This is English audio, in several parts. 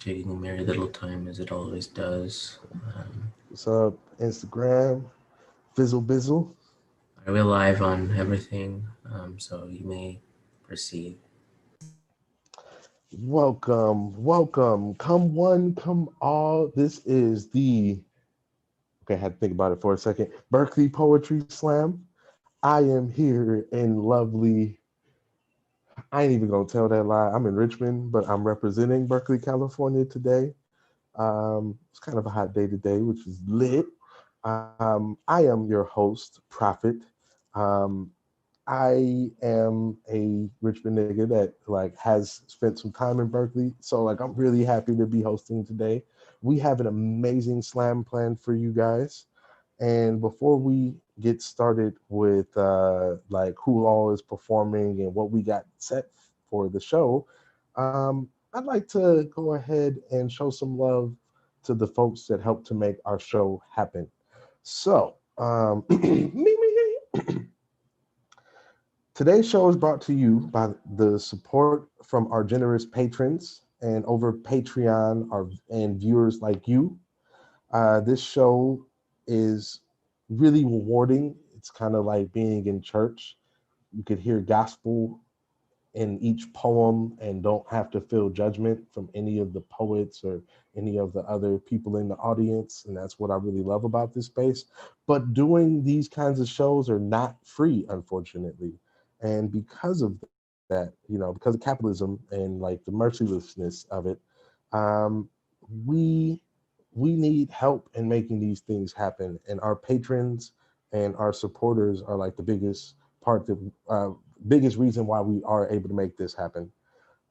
taking a merry little time as it always does. What's up, Instagram? Fizzle Bizzle. I will live on everything, so you may proceed. Welcome. Come one, come all. This is the, okay, I had to think about it for a second. Berkeley Poetry Slam. I am here in lovely, I ain't even gonna tell that lie. I'm in Richmond, but I'm representing Berkeley, California today. It's kind of a hot day today, which is lit. I am your host, Prophet. Um, I am a Richmond nigga that like has spent some time in Berkeley, so like I'm really happy to be hosting today. We have an amazing slam planned for you guys, and before we get started with like who all is performing and what we got set for the show, I'd like to go ahead and show some love to the folks that helped to make our show happen. So, today's show is brought to you by the support from our generous patrons and over Patreon and viewers like you. This show is really rewarding. It's kind of like being in church. You could hear gospel in each poem and don't have to feel judgment from any of the poets or any of the other people in the audience. And that's what I really love about this space. But doing these kinds of shows are not free, unfortunately. And because of that, because of capitalism and like the mercilessness of it, um, we we need help in making these things happen. And our patrons and our supporters are like the biggest part that biggest reason why we are able to make this happen.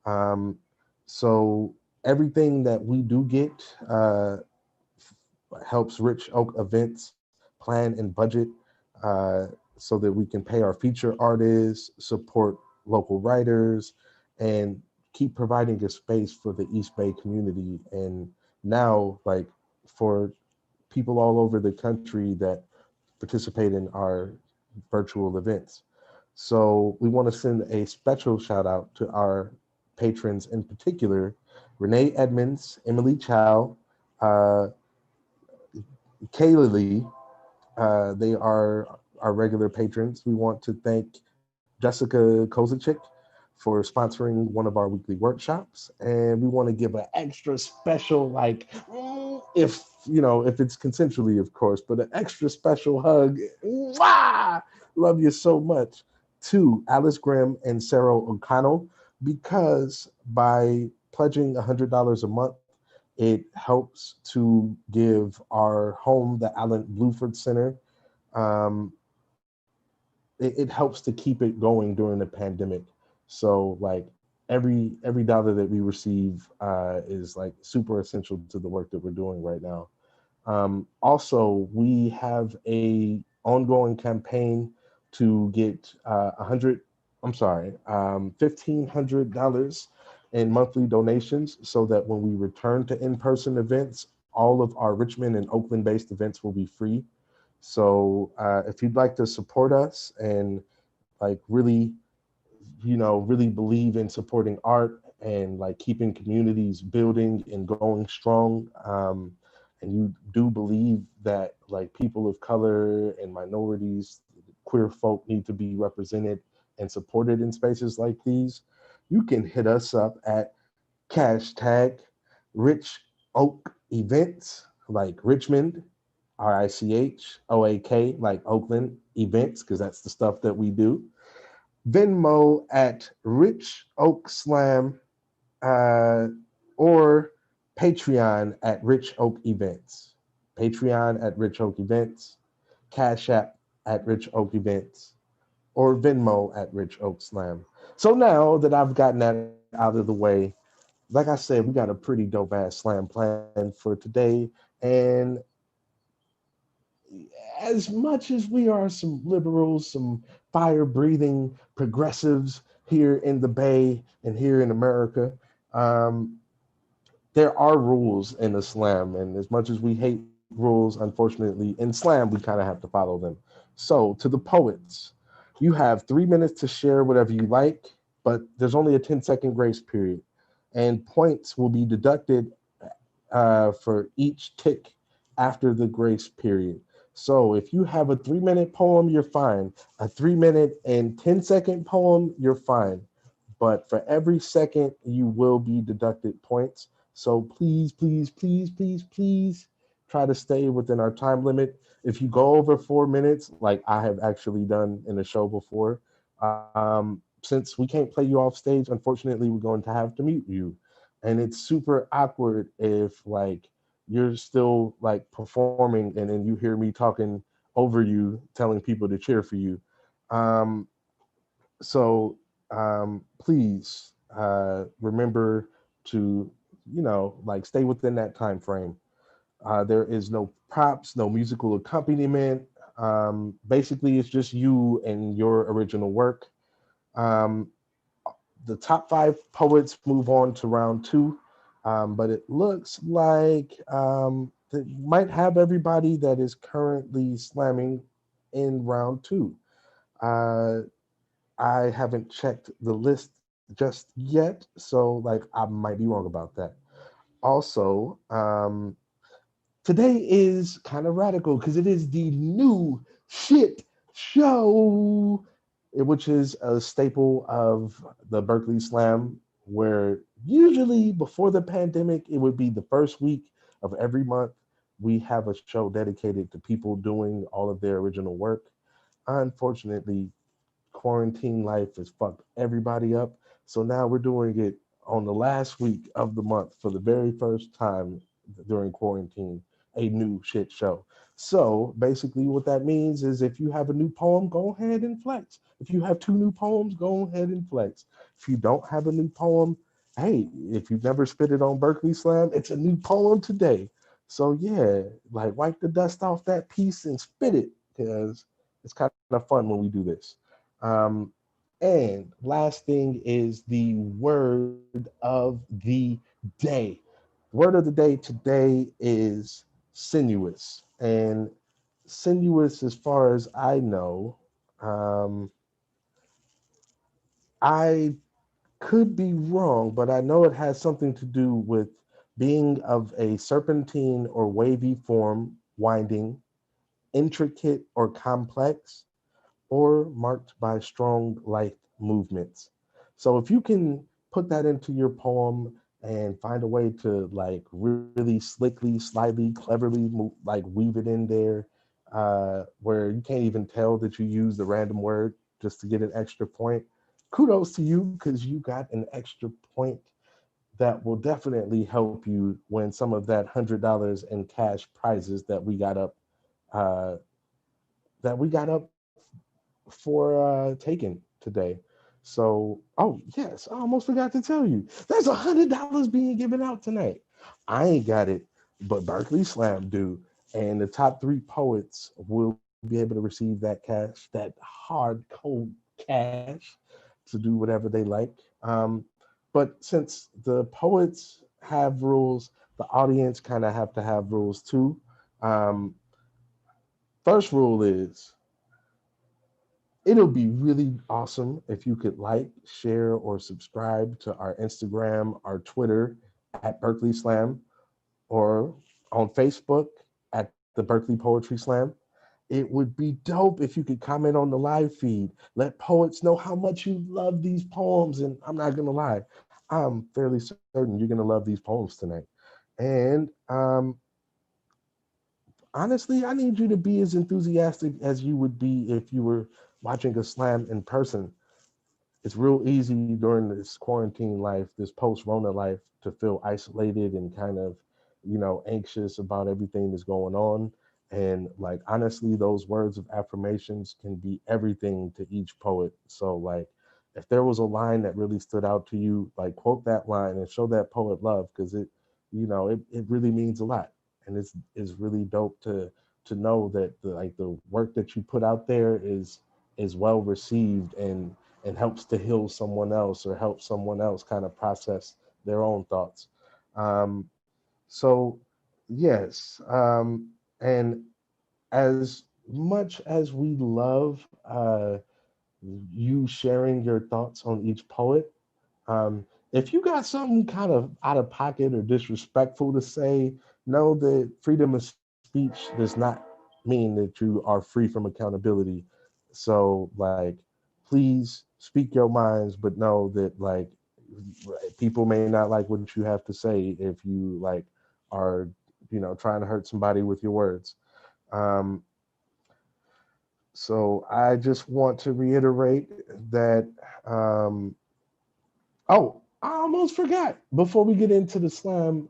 Um, so everything that we do get helps Rich Oak Events plan and budget uh, so that we can pay our feature artists, support local writers, and keep providing a space for the East Bay community. And now, like for people all over the country that participate in our virtual events. So we want to send a special shout out to our patrons, in particular, Renee Edmonds, Emily Chow, uh, Kayla Lee. They are our regular patrons. We want to thank Jessica Kozachick for sponsoring one of our weekly workshops. And we want to give an extra special, like, if if it's consensually, of course, but an extra special hug. Mwah! Love you so much to Alice Grimm and Sarah O'Connell, because by pledging $100 a month, it helps to give our home, the Allen Bluford Center, um, it helps to keep it going during the pandemic. So like every dollar that we receive is like super essential to the work that we're doing right now. Also, we have a ongoing campaign to get $1,500 in monthly donations, so that when we return to in-person events, all of our Richmond and Oakland-based events will be free. So if you'd like to support us and like really, really believe in supporting art and like keeping communities building and going strong, and you do believe that like people of color and minorities, queer folk need to be represented and supported in spaces like these, you can hit us up at hashtag Rich Oak Events, like Richmond, RICHOAK, like Oakland events, because that's the stuff that we do. Venmo at Rich Oak Slam, uh, or Patreon at Rich Oak Events. Patreon at Rich Oak Events, Cash App at Rich Oak Events, or Venmo at Rich Oak Slam. So now that I've gotten that out of the way, like I said, we got a pretty dope ass slam planned for today. And as much as we are some liberals, some fire breathing progressives here in the Bay and here in America, um, there are rules in the slam. And as much as we hate rules, unfortunately, in slam, we kind of have to follow them. So, to the poets, you have 3 minutes to share whatever you like, but there's only a 10-second grace period. And points will be deducted for each tick after the grace period. So if you have a 3 minute poem, you're fine. A 3 minute and 10 second poem, you're fine. But for every second, you will be deducted points. So please, please, please, please, please try to stay within our time limit. If you go over 4 minutes, like I have actually done in a show before, since we can't play you off stage, unfortunately, we're going to have to mute you. And it's super awkward if like you're still like performing and then you hear me talking over you, telling people to cheer for you. Um, so please remember to, like stay within that time frame. There is no props, no musical accompaniment. Basically, it's just you and your original work. Um, the top five poets move on to round two, but it looks like they might have everybody that is currently slamming in round two. Uh, I haven't checked the list just yet, so like I might be wrong about that. Also, today is kind of radical because it is the new shit show, which is a staple of the Berkeley Slam, where usually before the pandemic, it would be the first week of every month. We have a show dedicated to people doing all of their original work. Unfortunately, quarantine life has fucked everybody up. So now we're doing it on the last week of the month for the very first time during quarantine, a new shit show. So basically, what that means is if you have a new poem, go ahead and flex. If you have two new poems, go ahead and flex. If you don't have a new poem, hey, if you've never spit it on Berkeley Slam, it's a new poem today. So yeah, like wipe the dust off that piece and spit it because it's kind of fun when we do this. Um, and last thing is the word of the day. The word of the day today is sinuous. And sinuous, as far as I know, um, I could be wrong, but I know it has something to do with being of a serpentine or wavy form, winding, intricate or complex, or marked by strong light movements. So if you can put that into your poem and find a way to like really slickly, slyly, cleverly like weave it in there, where you can't even tell that you used a random word just to get an extra point. Kudos to you because you got an extra point that will definitely help you win some of that $100 in cash prizes uh, that we got up for taking today. So, oh yes, I almost forgot to tell you, there's $100 being given out tonight. I ain't got it, but Berkeley Slam do, and the top three poets will be able to receive that cash, that hard cold cash, to do whatever they like. But since the poets have rules, the audience kind of have to have rules too. Um, First rule is it'll be really awesome if you could like, share, or subscribe to our Instagram, our Twitter at Berkeley Slam, or on Facebook at the Berkeley Poetry Slam. It would be dope if you could comment on the live feed. Let poets know how much you love these poems. And I'm not going to lie, I'm fairly certain you're going to love these poems tonight. And honestly, I need you to be as enthusiastic as you would be if you were watching a slam in person. It's real easy during this quarantine life, this post Rona life, to feel isolated and kind of, anxious about everything that's going on. And like, honestly, those words of affirmations can be everything to each poet. So, like, if there was a line that really stood out to you, like, quote that line and show that poet love because it really means a lot. And it's really dope to know that the work that you put out there is well received and helps to heal someone else or help someone else kind of process their own thoughts. Um, so, yes, and as much as we love you sharing your thoughts on each poet, um, if you got something kind of out of pocket or disrespectful to say, know that freedom of speech does not mean that you are free from accountability. So, like, please speak your minds, but know that, like, people may not like what you have to say if you, like, are, trying to hurt somebody with your words. Um, so, I just want to reiterate that. Oh, I almost forgot. Before we get into the slam,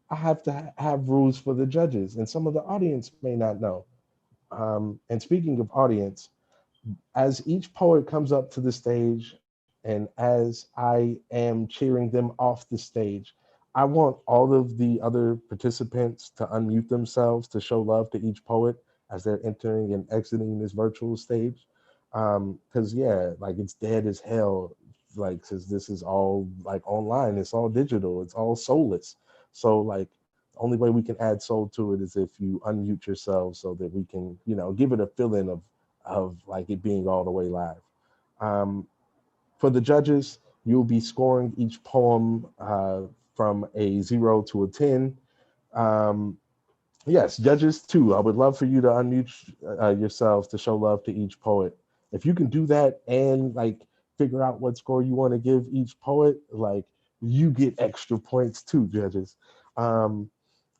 I have to have rules for the judges, and some of the audience may not know. And speaking of audience, as each poet comes up to the stage, and as I am cheering them off the stage, I want all of the other participants to unmute themselves to show love to each poet as they're entering and exiting this virtual stage. Because yeah, like it's dead as hell. Like, since this is all like online, it's all digital, it's all soulless. So like, the only way we can add soul to it is if you unmute yourselves so that we can, give it a feeling of like it being all the way live. Um, for the judges, you'll be scoring each poem from a 0 to a 10. Um, yes, judges too. I would love for you to unmute yourselves to show love to each poet. If you can do that and like figure out what score you want to give each poet, like you get extra points too, judges. Um,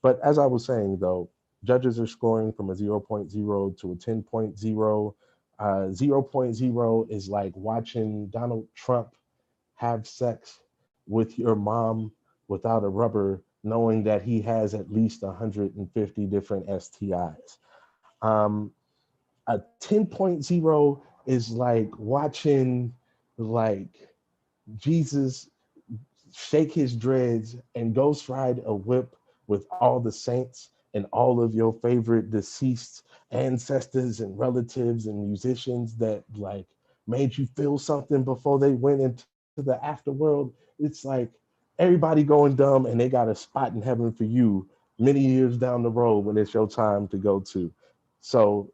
but as I was saying though, judges are scoring from a 0 to a 10.0. 0 is like watching Donald Trump have sex with your mom without a rubber, knowing that he has at least 150 different STIs. A 10.0 is like watching like Jesus shake his dreads and ghost ride a whip with all the saints and all of your favorite deceased ancestors and relatives and musicians that like made you feel something before they went into the afterworld. It's like everybody going dumb and they got a spot in heaven for you many years down the road when it's your time to go to. So,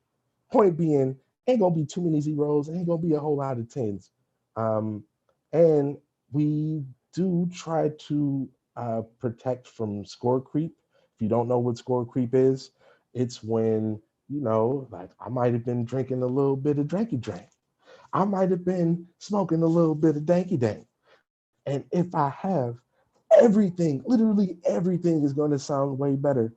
point being, ain't gonna be too many zeros, ain't gonna be a whole lot of tens. Um, and we do try to protect from score creep. If you don't know what score creep is, it's when, like I might have been drinking a little bit of dranky drank. I might have been smoking a little bit of danky dank. And if I have, everything, literally everything is going to sound way better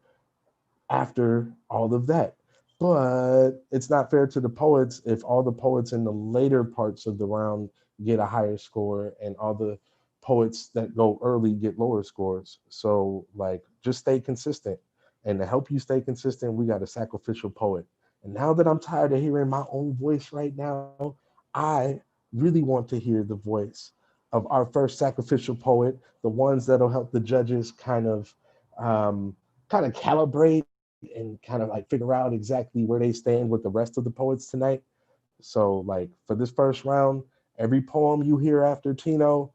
after all of that. But it's not fair to the poets if all the poets in the later parts of the round get a higher score and all the poets that go early get lower scores. So, like, just stay consistent. And to help you stay consistent, we got a sacrificial poet. And now that I'm tired of hearing my own voice right now, I really want to hear the voice of our first sacrificial poet, the ones that'll help the judges um, kind of calibrate and kind of like figure out exactly where they stand with the rest of the poets tonight. So, like for this first round, every poem you hear after Tino,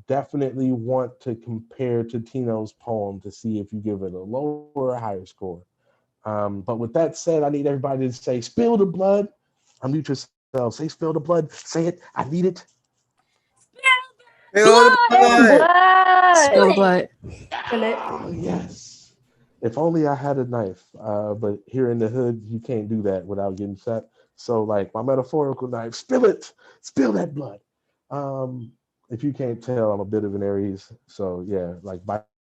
definitely want to compare to Tino's poem to see if you give it a lower or higher score. But with that said, I need everybody to say, spill the blood. Unmute yourself. Say, spill the blood. Say it. I need it. Blood! Spill the Spill the blood. blood. Spill it. Oh, yes. If only I had a knife. But here in the hood, you can't do that without getting shot. So, like my metaphorical knife, spill it, spill that blood. Um, if you can't tell, I'm a bit of an Aries, so yeah, like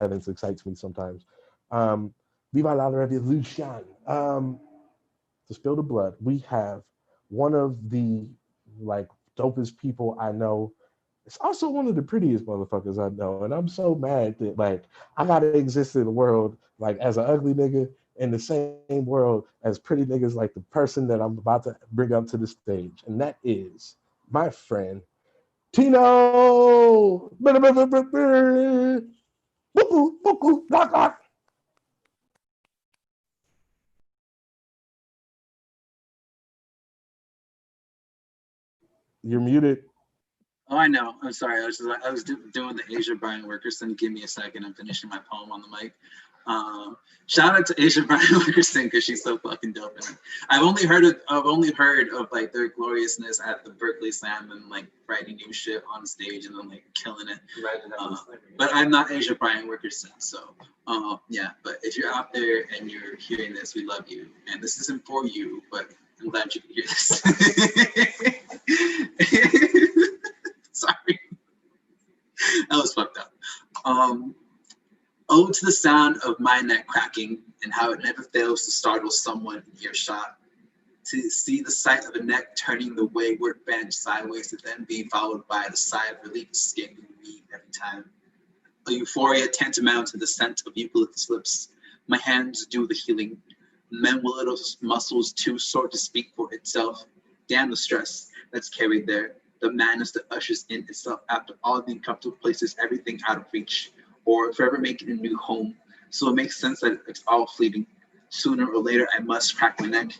violence excites me sometimes. Um, Viva la revolution. To spill the blood, we have one of the like dopest people I know. It's also one of the prettiest motherfuckers I know, and I'm so mad that like I gotta exist in the world like as an ugly nigga in the same world as pretty niggas like the person that I'm about to bring up to the stage, and that is my friend Tino. You're muted. Oh, I know. I'm sorry. I was doing the Asia Brian Wilkerson. Give me a second. I'm finishing my poem on the mic. Um, Shout out to Asia Brian Wickerson because she's so fucking dope. And I've only heard of like their gloriousness at the Berkeley Slam and like writing new shit on stage and then like killing it. But I'm not Asia Brian Wickerson, so yeah. But if you're out there and you're hearing this, we love you. And this isn't for you, but I'm glad you can hear this. Sorry, that was fucked up. Ode to the sound of my neck cracking and how it never fails to startle someone in earshot. To see the sight of a neck turning the wayward bend sideways to then be followed by the sigh of relief escaping me every time. A euphoria tantamount to the scent of eucalyptus lips. My hands do the healing. Men with little muscles too sore to speak for itself. Damn the stress that's carried there. The madness that ushers in itself after all the uncomfortable places, everything out of reach, or forever making a new home. So it makes sense that it's all fleeting. Sooner or later, I must crack my neck.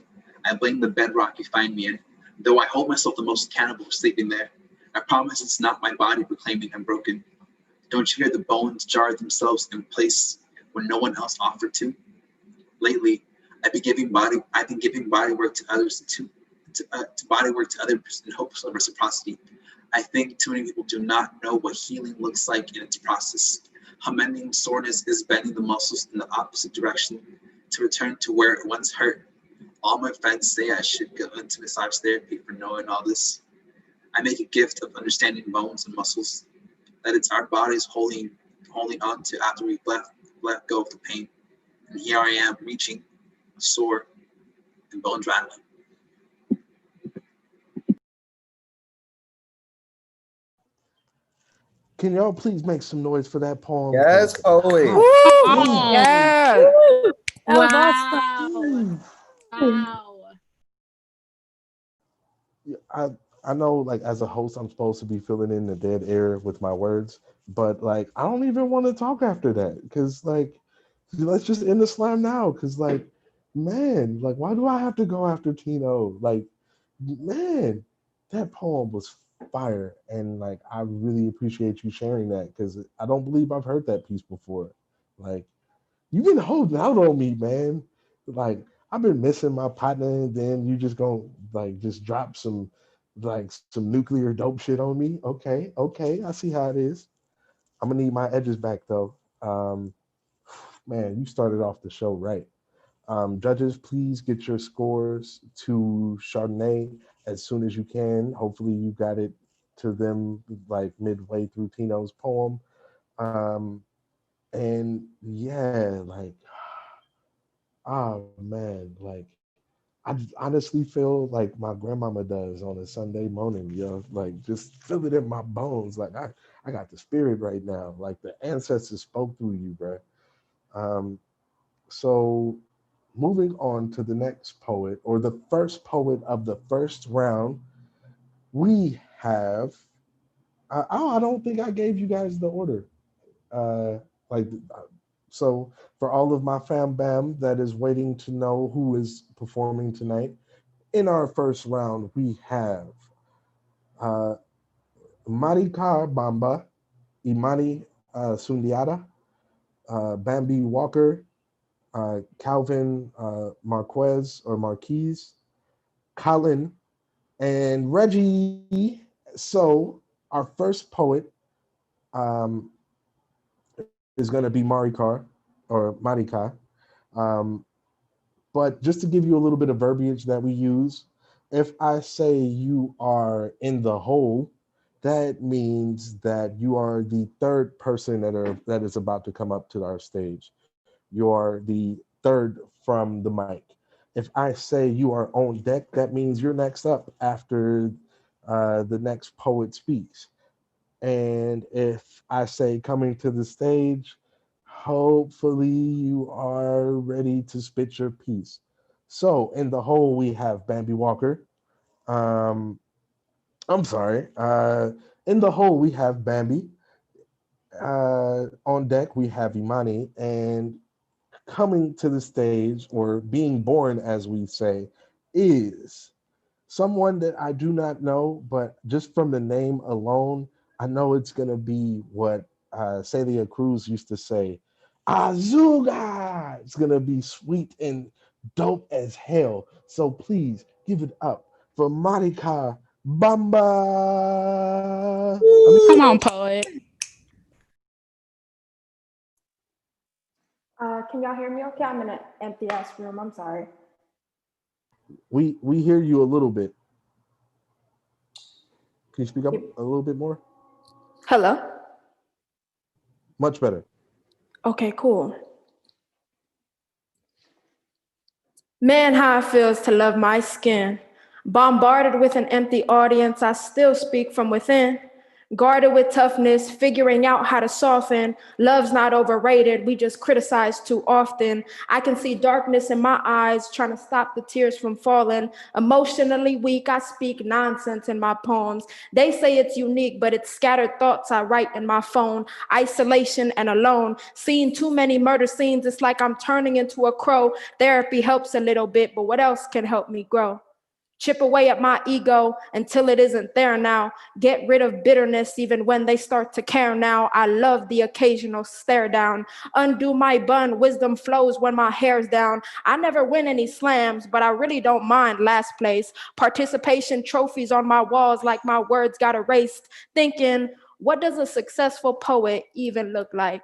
I blame the bedrock you find me in, though I hold myself the most cannibal for sleeping there. I promise it's not my body proclaiming I'm broken. Don't you hear the bones jar themselves in place when no one else offered to? Lately, I've been giving body work to others to body work to others in hopes of reciprocity. I think too many people do not know what healing looks like in its process. How mending soreness is bending the muscles in the opposite direction to return to where it once hurt. All my friends say I should go into massage therapy for knowing all this. I make a gift of understanding bones and muscles that it's our bodies holding on to after we've let go of the pain. And here I am reaching, sore, and bones rattling. Can y'all please make some noise for that poem? Yes, 'Cause poet. Yeah. That was Wow. awesome. Wow. I I know, like, as a host, I'm supposed to be filling in the dead air with my words, but like I don't even want to talk after that because like let's just end the slam now because like man, like why do I have to go after Tino? Like man, that poem was fire, and like I really appreciate you sharing that because I don't believe I've heard that piece before. Like you've been holding out on me, man. Like I've been missing my partner, and then you just gonna like just drop some like some nuclear dope shit on me. Okay, okay, I see how it is. I'm gonna need my edges back though. Um, man, you started off the show right. Judges, please get your scores to Chardonnay as soon as you can. Hopefully, you got it to them like midway through Tino's poem. Um, and yeah, like oh man, like I honestly feel like my grandmama does on a Sunday morning, yo. Like just feel it in my bones. Like I got the spirit right now. Like the ancestors spoke through you, bro. Um, so moving on to the next poet, or the first poet of the first round, we have. I don't think I gave you guys the order. Uh, like so for all of my fam bam that is waiting to know who is performing tonight, in our first round, we have uh, Marika Bamba, Imani Sundiata, Bambi Walker, Calvin Marquez or Marquise, Colin, and Reggie. So, our first poet um, is going to be Marikar or Marika. Um, But just to give you a little bit of verbiage that we use, if I say you are in the hole, that means that you are the third person that is about to come up to our stage. You are the third from the mic. If I say you are on deck, that means you're next up after the next poet speaks. And if I say coming to the stage, hopefully you are ready to spit your piece. So in the hole, we have Bambi Walker. Um, I'm sorry. In the hole, we have Bambi. On deck, we have Imani. And coming to the stage, or being born, as we say, is someone that I do not know, but just from the name alone, I know it's going to be what Celia Cruz used to say. Azuga. It's gonna be sweet and dope as hell. So please give it up for Marika Bamba. Come on, poet. Can y'all hear me okay? I'm in an empty ass room. I'm sorry. We hear you a little bit. Can you speak up a little bit more? Hello? Much better. Okay, cool. Man, how it feels to love my skin. Bombarded with an empty audience, I still speak from within. Guarded with toughness, figuring out how to soften. Love's not overrated, we just criticize too often. I can see darkness in my eyes, trying to stop the tears from falling. Emotionally weak, I speak nonsense in my poems. They say it's unique, but it's scattered thoughts I write in my phone. Isolation and alone. Seeing too many murder scenes, it's like I'm turning into a crow. Therapy helps a little bit, but what else can help me grow? Chip away at my ego until it isn't there now. Get rid of bitterness even when they start to care now. I love the occasional stare down. Undo my bun, wisdom flows when my hair's down. I never win any slams, but I really don't mind last place. Participation trophies on my walls like my words got erased. Thinking, what does a successful poet even look like?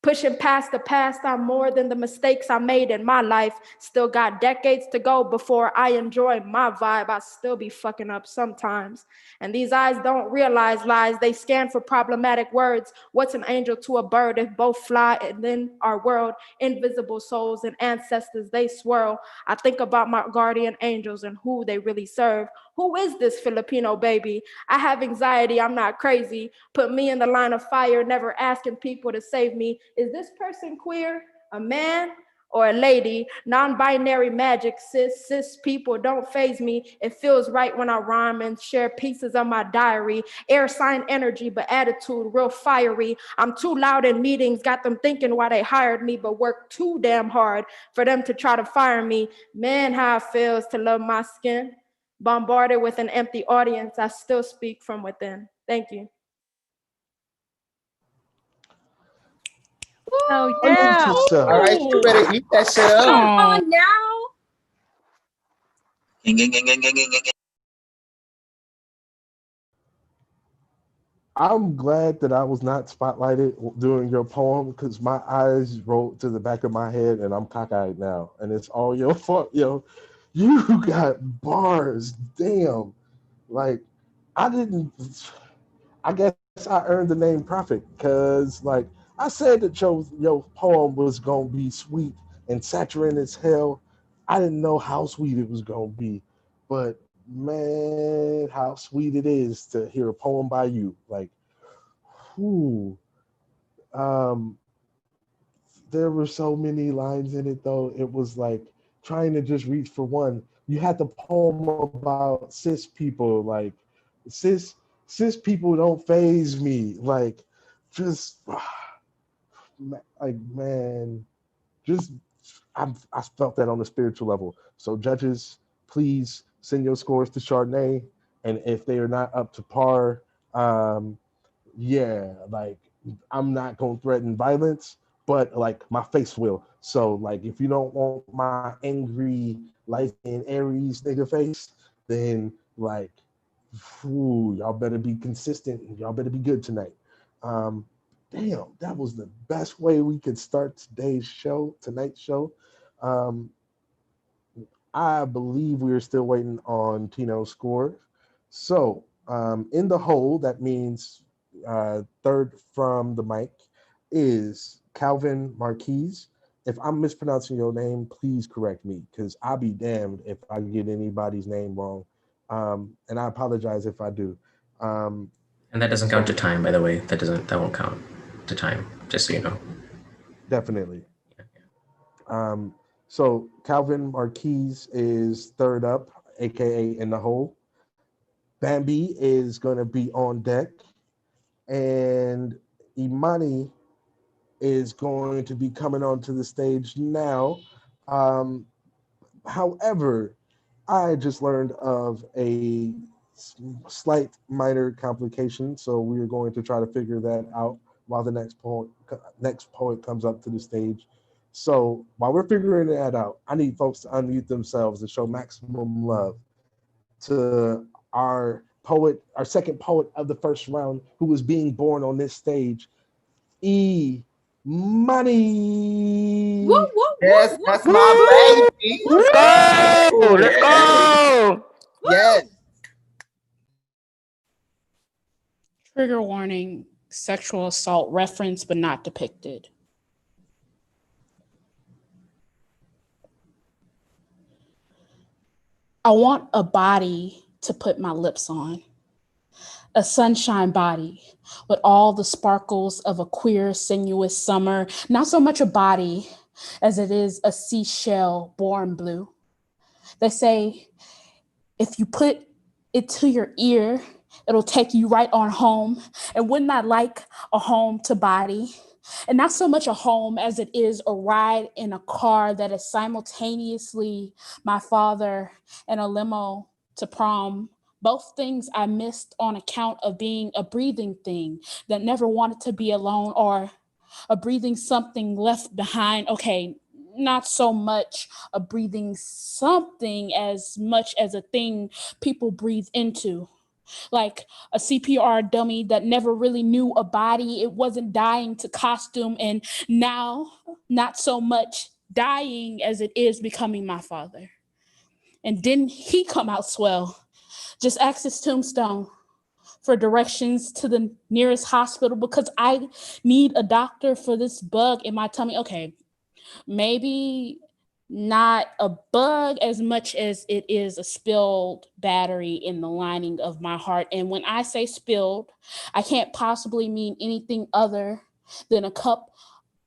Pushing past the past, I'm more than the mistakes I made in my life. Still got decades to go before I enjoy my vibe. I still be fucking up sometimes. And these eyes don't realize lies. They scan for problematic words. What's an angel to a bird if both fly and then our world? Invisible souls and ancestors, they swirl. I think about my guardian angels and who they really serve. Who is this Filipino baby? I have anxiety, I'm not crazy. Put me in the line of fire, never asking people to save me. Is this person queer, a man, or a lady? Non-binary magic, cis people don't faze me. It feels right when I rhyme and share pieces of my diary. Air sign energy, but attitude real fiery. I'm too loud in meetings, got them thinking why they hired me, but work too damn hard for them to try to fire me. Man, how it feels to love my skin. Bombarded with an empty audience, I still speak from within. Thank you. Oh, Unmute yeah. yourself. All right, you better eat that shit Come up. on now. Gang, gang, gang, gang, gang, gang, gang. I'm glad that I was not spotlighted during your poem because my eyes rolled to the back of my head and I'm cockeyed now. And it's all your fault, yo. You got bars. Damn. Like, I didn't, I guess I earned the name Prophet because, like, I said that your poem was going to be sweet and saturated as hell. I didn't know how sweet it was going to be. But man, how sweet it is to hear a poem by you. Like, whew. Um, there were so many lines in it though. It was like trying to just reach for one. You had the poem about cis people, like cis cis people don't phase me. Like just like man, just I felt that on the spiritual level. So judges, please send your scores to Chardonnay, and if they are not up to par, yeah, like I'm not gonna threaten violence, but like my face will. So like if you don't want my angry light and Aries nigga face, then like y'all better be consistent and y'all better be good tonight. Um, damn, that was the best way we could start tonight's show. Um, I believe we're still waiting on Tino's score. So in the hole, that means third from the mic is Calvin Marquise. If I'm mispronouncing your name, please correct me because I'll be damned if I get anybody's name wrong. And I apologize if I do. And that doesn't count to time, by the way. That won't count to time, just so you know. Definitely. So Calvin Marquise is third up, aka in the hole. Bambi is going to be on deck, and Imani is going to be coming onto the stage now. Um, However, I just learned of a slight minor complication, so we are going to try to figure that out while the next poet comes up to the stage. So while we're figuring that out, I need folks to unmute themselves and show maximum love to our poet, our second poet of the first round, who was being born on this stage, E Money. Woo, woo, Yes, woo, that's woo, my baby. Let's go! Let's go! Yes. Trigger warning, sexual assault referenced but not depicted. I want a body to put my lips on, a sunshine body with all the sparkles of a queer, sinuous summer, not so much a body as it is a seashell born blue. They say, if you put it to your ear, it'll take you right on home. And wouldn't I like a home to body? And not so much a home as it is a ride in a car that is simultaneously my father and a limo to prom. Both things I missed on account of being a breathing thing that never wanted to be alone, or a breathing something left behind. Okay, not so much a breathing something as much as a thing people breathe into. Like a CPR dummy that never really knew a body. It wasn't dying to costume, and now not so much dying as it is becoming my father. And didn't he come out swell? Just ask his tombstone for directions to the nearest hospital because I need a doctor for this bug in my tummy. Okay, maybe not a bug as much as it is a spilled battery in the lining of my heart. And when I say spilled, I can't possibly mean anything other than a cup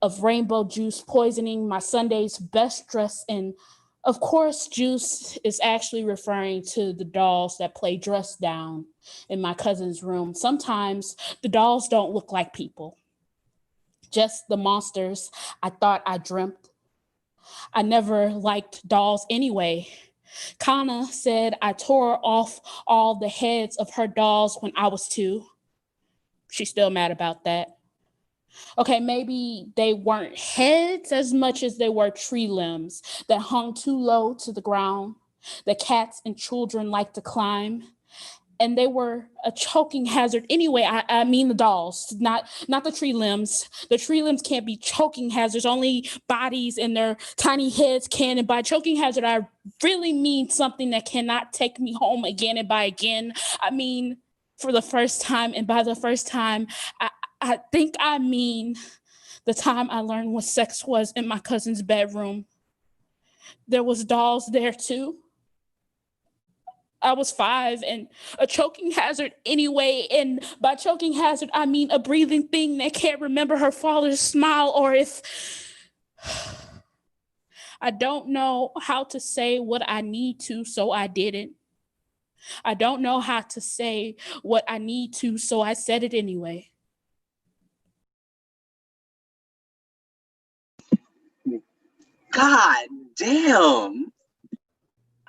of rainbow juice poisoning my Sunday's best dress. And of course, juice is actually referring to the dolls that play dress down in my cousin's room. Sometimes the dolls don't look like people, just the monsters I thought I dreamt. I never liked dolls anyway. Kana said I tore off all the heads of her dolls when I was 2. She's still mad about that. Okay, maybe they weren't heads as much as they were tree limbs that hung too low to the ground, that cats and children like to climb. And they were a choking hazard anyway. I mean the dolls, not the tree limbs. The tree limbs can't be choking hazards. Only bodies and their tiny heads can. And by choking hazard, I really mean something that cannot take me home again. And by again, I mean for the first time. And by the first time, I think I mean the time I learned what sex was in my cousin's bedroom. There was dolls there too. I was 5 and a choking hazard anyway. And by choking hazard, I mean a breathing thing that can't remember her father's smile, or if I don't know how to say what I need to, so I didn't. I don't know how to say what I need to, so I said it anyway. God damn.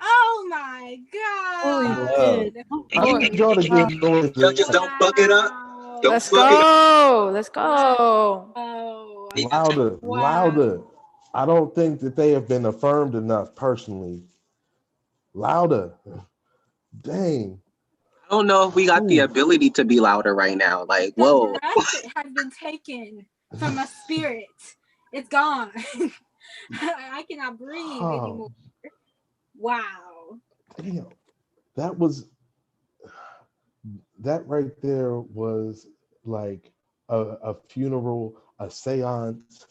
Oh my God. I need y'all to get going. Judges, don't fuck it up. Don't Let's fuck it up. go. Let's go. Oh, Louder, wow. louder. I don't think that they have been affirmed enough personally. Louder. Dang. I don't know if we got the ability to be louder right now. Like, whoa. The breath has been taken from my spirit. It's gone. I cannot breathe anymore. Wow. Damn. That right there was like a funeral, a seance,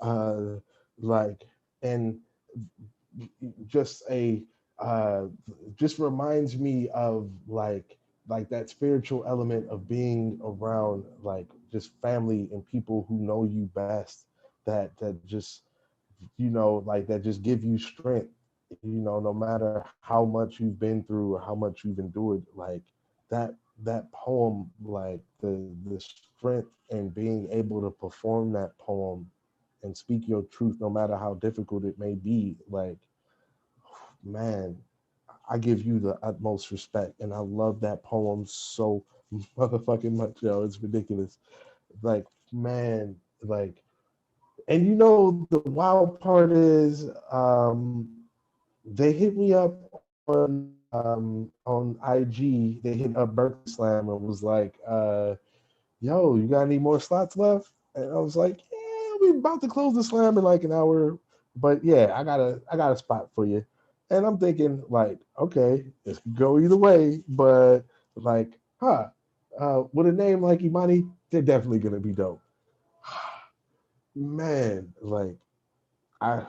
like, and just just reminds me of like that spiritual element of being around like just family and people who know you best, that just, you know, like that just give you strength, you know, no matter how much you've been through or how much you've endured. Like that poem, like the strength and being able to perform that poem and speak your truth no matter how difficult it may be, like, man, I give you the utmost respect, and I love that poem so motherfucking much, yo. It's ridiculous. Like, man, like, and you know the wild part is, they hit me up on IG. They hit up Berkeley Slam and was like, "Yo, you got any more slots left?" And I was like, "Yeah, we about to close the slam in like an hour, but yeah, I got a spot for you." And I'm thinking like, okay, this could go either way, but like, with a name like Imani, they're definitely gonna be dope. Man, like I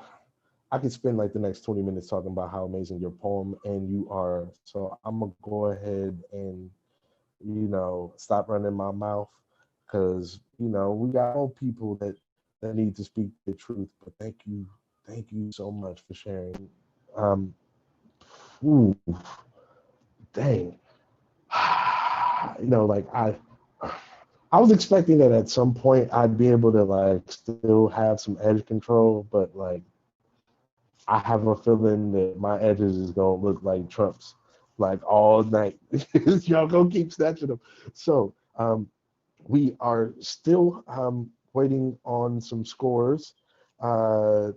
I could spend like the next 20 minutes talking about how amazing your poem and you are. So I'm gonna go ahead and stop running my mouth because we got all people that need to speak the truth. But thank you so much for sharing. Um, ooh, dang, like I was expecting that at some point I'd be able to like still have some edge control, but like I have a feeling that my edges is gonna look like Trump's like all night. Y'all gonna keep snatching them. So we are still waiting on some scores. Uh,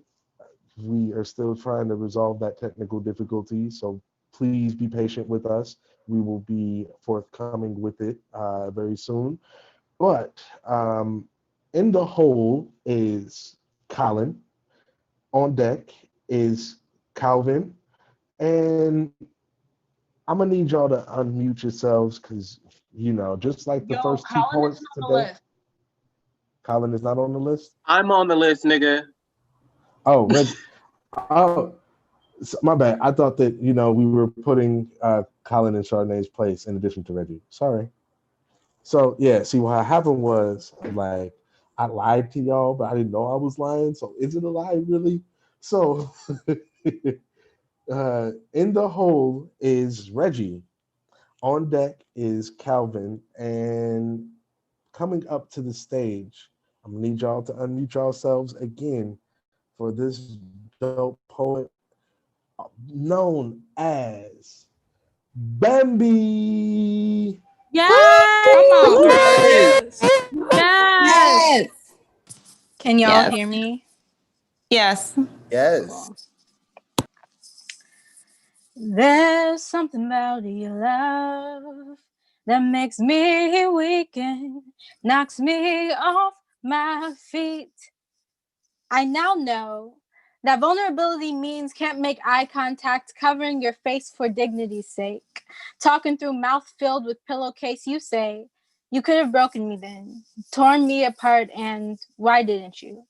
we are still trying to resolve that technical difficulty. So please be patient with us. We will be forthcoming with it very soon. But in the hole is Colin. On deck is Calvin. And I'm gonna need y'all to unmute yourselves because just like the first two poets today. Colin is not on the list. I'm on the list, nigga. Oh, Reg. Oh, my bad. I thought that we were putting Colin in Chardonnay's place in addition to Reggie. Sorry. So yeah, see what happened was like I lied to y'all, but I didn't know I was lying. So is it a lie really? So in the hole is Reggie. On deck is Calvin, and coming up to the stage, I'm gonna need y'all to unmute yourselves again for this dope poet known as Bambi. Yes! Come on, girl. Yes! Yes. Can y'all Yes. hear me? Yes. Yes. There's something about your love that makes me weak and knocks me off my feet. I now know that vulnerability means can't make eye contact, covering your face for dignity's sake. Talking through mouth filled with pillowcase, you say, you could have broken me then, torn me apart, and why didn't you?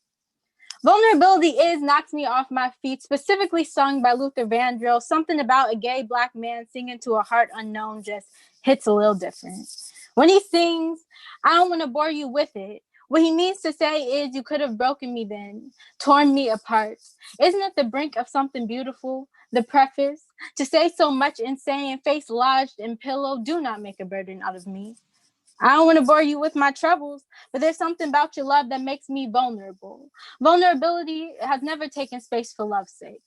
Vulnerability is Knocks Me Off My Feet, specifically sung by Luther Vandross. Something about a gay black man singing to a heart unknown just hits a little different. When he sings, I don't want to bore you with it. What he means to say is, you could have broken me then, torn me apart. Isn't it the brink of something beautiful? The preface, to say so much and saying, face lodged in pillow, do not make a burden out of me. I don't want to bore you with my troubles, but there's something about your love that makes me vulnerable. Vulnerability has never taken space for love's sake.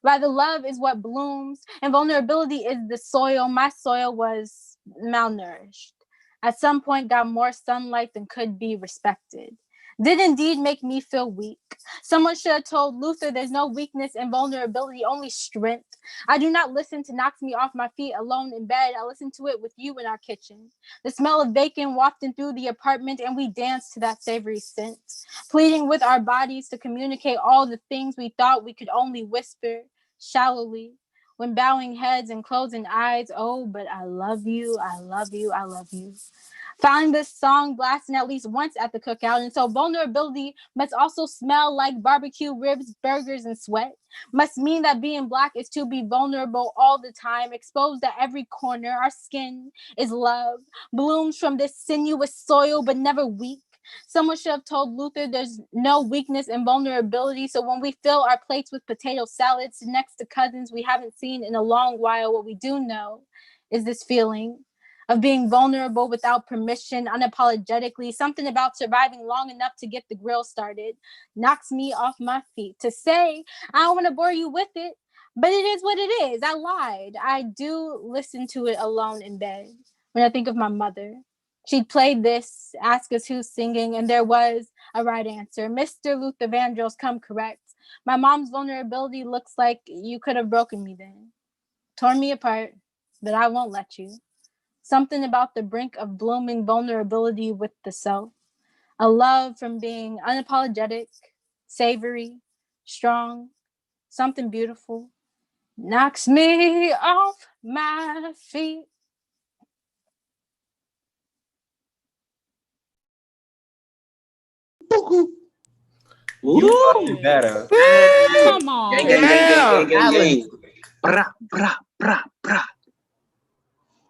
Rather, love is what blooms, and vulnerability is the soil. My soil was malnourished. At some point, got more sunlight than could be respected. Did indeed make me feel weak. Someone should have told Luther there's no weakness in vulnerability, only strength. I do not listen to Knocks Me Off My Feet alone in bed. I listen to it with you in our kitchen. The smell of bacon wafting through the apartment, and we dance to that savory scent, pleading with our bodies to communicate all the things we thought we could only whisper shallowly, when bowing heads and closing eyes. Oh, but I love you, I love you, I love you. Found this song blasting at least once at the cookout, and so vulnerability must also smell like barbecue ribs, burgers, and sweat. Must mean that being black is to be vulnerable all the time, exposed at every corner. Our skin is love, blooms from this sinuous soil, but never weak. Someone should have told Luther there's no weakness in vulnerability. So when we fill our plates with potato salads next to cousins we haven't seen in a long while, what we do know is this feeling of being vulnerable without permission, unapologetically, something about surviving long enough to get the grill started, knocks me off my feet. To say, I don't want to bore you with it, but it is what it is. I lied. I do listen to it alone in bed when I think of my mother, She'd played this, ask us who's singing, and there was a right answer. Mr. Luther Vandross, come correct. My mom's vulnerability looks like you could have broken me then. Torn me apart, but I won't let you. Something about the brink of blooming vulnerability with the self. A love from being unapologetic, savory, strong, something beautiful. Knocks me off my feet. You Ooh. fucking better. Come on. Gang, gang, gang, gang, Damn, gang, gang, Alan. gang. Bra, bra, bra, bra.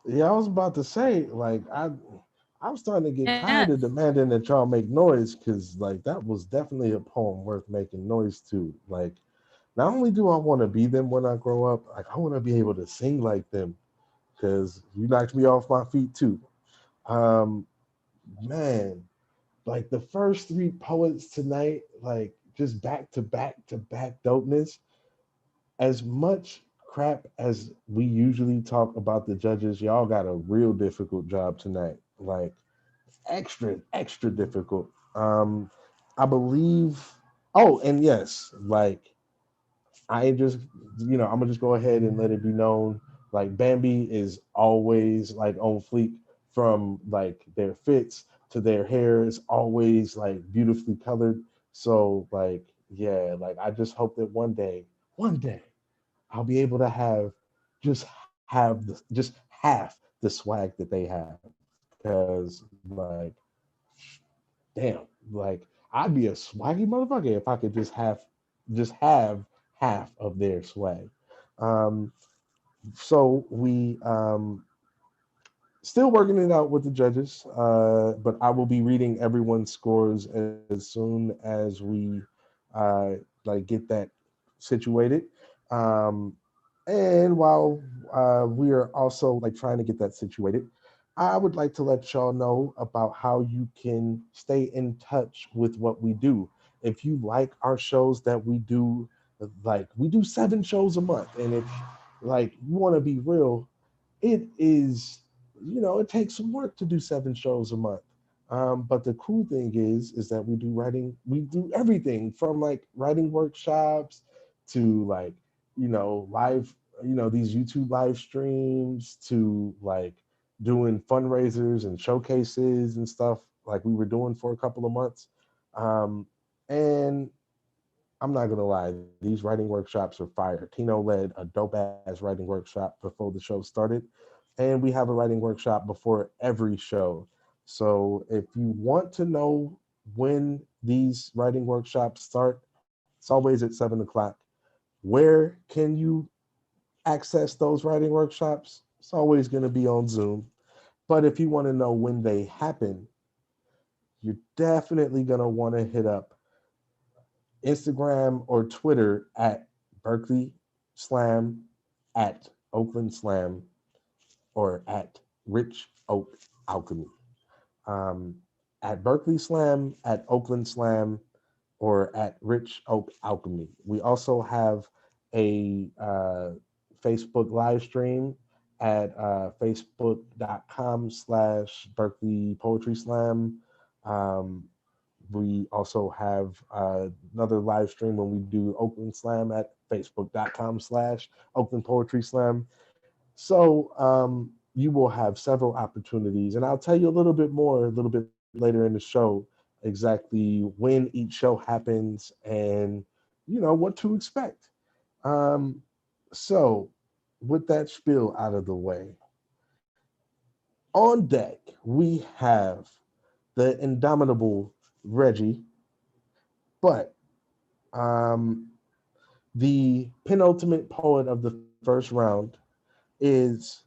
Yeah, I was about to say, like, I'm starting to get tired Yes. of demanding that y'all make noise, because like that was definitely a poem worth making noise to. Like, not only do I want to be them when I grow up, like I want to be able to sing like them, because you knocked me off my feet too. Um, man, like the first three poets tonight, like just back to back to back dopeness. As much crap as we usually talk about the judges, y'all got a real difficult job tonight. Like extra difficult. I believe. Oh, and yes, like I just, I'm gonna just go ahead and let it be known. Like Bambi is always like on fleek, from like their fits to their hair is always like beautifully colored. So like, yeah, like I just hope that one day, I'll be able to just just half the swag that they have. Because like, damn, like I'd be a swaggy motherfucker if I could just have half of their swag. Um, so we still working it out with the judges, but I will be reading everyone's scores as soon as we uh, like get that situated. Um, and while we are also like trying to get that situated, I would like to let y'all know about how you can stay in touch with what we do. If you like our shows that we do, like we do 7 shows a month, and if like you want to be real, it is, it takes some work to do 7 shows a month. But the cool thing is that we do everything from like writing workshops to like, live, these YouTube live streams, to like doing fundraisers and showcases and stuff like we were doing for a couple of months. And I'm not gonna lie, these writing workshops are fire. Tino led a dope ass writing workshop before the show started, and we have a writing workshop before every show. So if you want to know when these writing workshops start, it's always at 7 o'clock. Where can you access those writing workshops? It's always going to be on Zoom. But if you want to know when they happen, you're definitely going to want to hit up Instagram or Twitter at Berkeley Slam, at Oakland Slam, or at Rich Oak Alchemy. Um, at Berkeley Slam, at Oakland Slam, or at Rich Oak Alchemy. We also have a Facebook live stream at facebook.com/Berkeley Poetry Slam. Um, we also have another live stream when we do Oakland Slam at facebook.com/Oakland Poetry Slam. So you will have several opportunities, and I'll tell you a little bit more a little bit later in the show, exactly when each show happens and what to expect. Um, so with that spiel out of the way, on deck we have the indomitable Reggie, but um, the penultimate poet of the first round is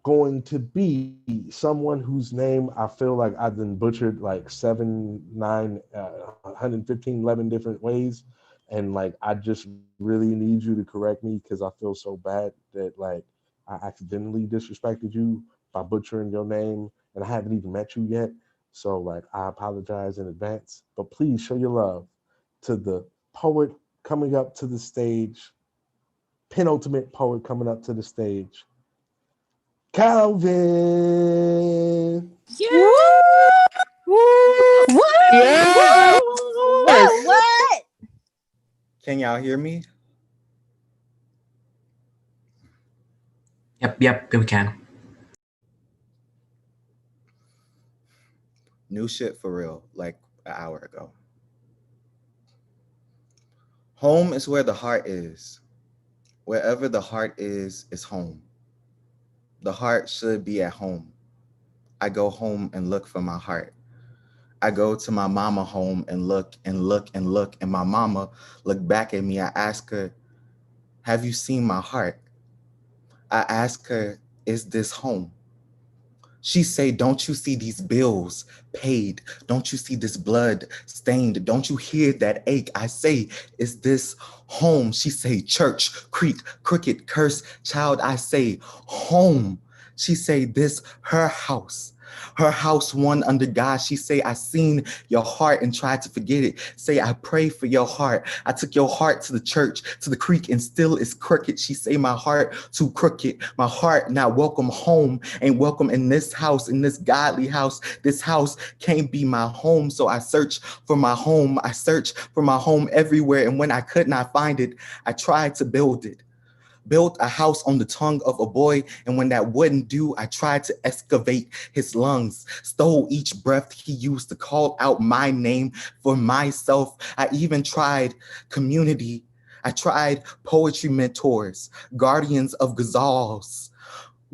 going to be someone whose name I feel like I've been butchered like 7, 9, 115, 11 different ways. And like, I just really need you to correct me, because I feel so bad that like I accidentally disrespected you by butchering your name, and I haven't even met you yet. So like, I apologize in advance, but please show your love to the poet coming up to the stage, penultimate poet coming up to the stage, Calvin. Yeah. What? Yes. What? Can y'all hear me? Yep, we can. New shit for real, like an hour ago. Home is where the heart is. Wherever the heart is home. The heart should be at home. I go home and look for my heart. I go to my mama home and look and look and look, and my mama look back at me. I ask her, have you seen my heart? I ask her, is this home? She say, don't you see these bills paid? Don't you see this blood stained? Don't you hear that ache? I say, is this home? She say, church, creek, crooked, curse, child. I say, home. She say, this her house. Her house, one under God. She say, I seen your heart and tried to forget it. Say, I pray for your heart. I took your heart to the church, to the creek, and still is crooked. She say, my heart too crooked. My heart not welcome home, ain't welcome in this house, in this godly house. This house can't be my home. So I search for my home. I search for my home everywhere. And when I could not find it, I tried to build it. Built a house on the tongue of a boy, and when that wouldn't do, I tried to excavate his lungs, stole each breath he used to call out my name for myself. I even tried community. I tried poetry mentors, guardians of ghazals.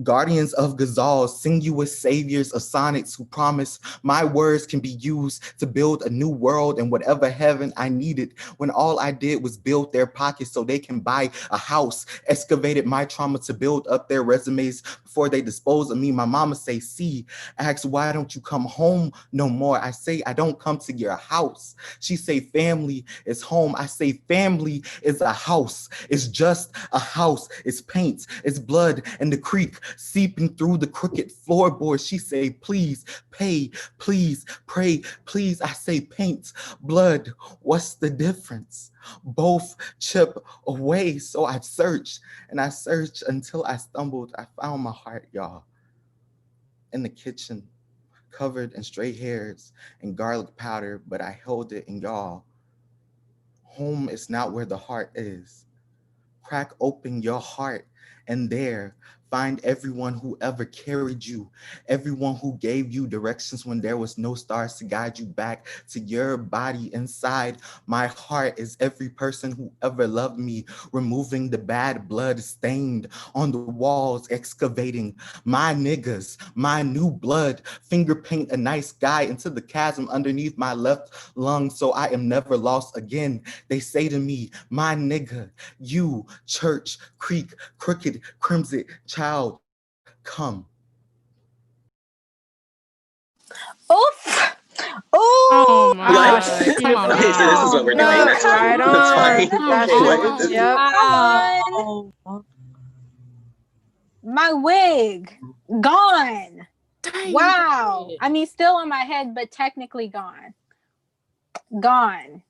Guardians of ghazals, sinuous saviors of sonnets who promise my words can be used to build a new world and whatever heaven I needed, when all I did was build their pockets so they can buy a house, excavated my trauma to build up their resumes before they dispose of me. My mama say, see, asks, why don't you come home no more? I say, I don't come to your house. She say, family is home. I say, family is a house. It's just a house. It's paint, it's blood, and the creek seeping through the crooked floorboard. She say, please pay, please pray, please. I say, paint, blood, what's the difference? Both chip away. So I searched and I searched until I stumbled. I found my heart, y'all, in the kitchen, covered in stray hairs and garlic powder, but I held it, and y'all, home is not where the heart is. Crack open your heart, and there find everyone who ever carried you, everyone who gave you directions when there was no stars to guide you back to your body. Inside my heart is every person who ever loved me, removing the bad blood stained on the walls, excavating my niggas, my new blood, finger paint a nice guy into the chasm underneath my left lung so I am never lost again. They say to me, my nigga, you, church, creek, crooked, crimson, child, come. Oof. Oh Ooh. my What? God. Come on Okay, so this is now. what we're No, doing. That's fine. right That's fine. on. Come That's Hey, what? on. This, yep. Come on. My wig gone. Dang, Wow. shit. I mean, still on my head, but technically gone. Gone.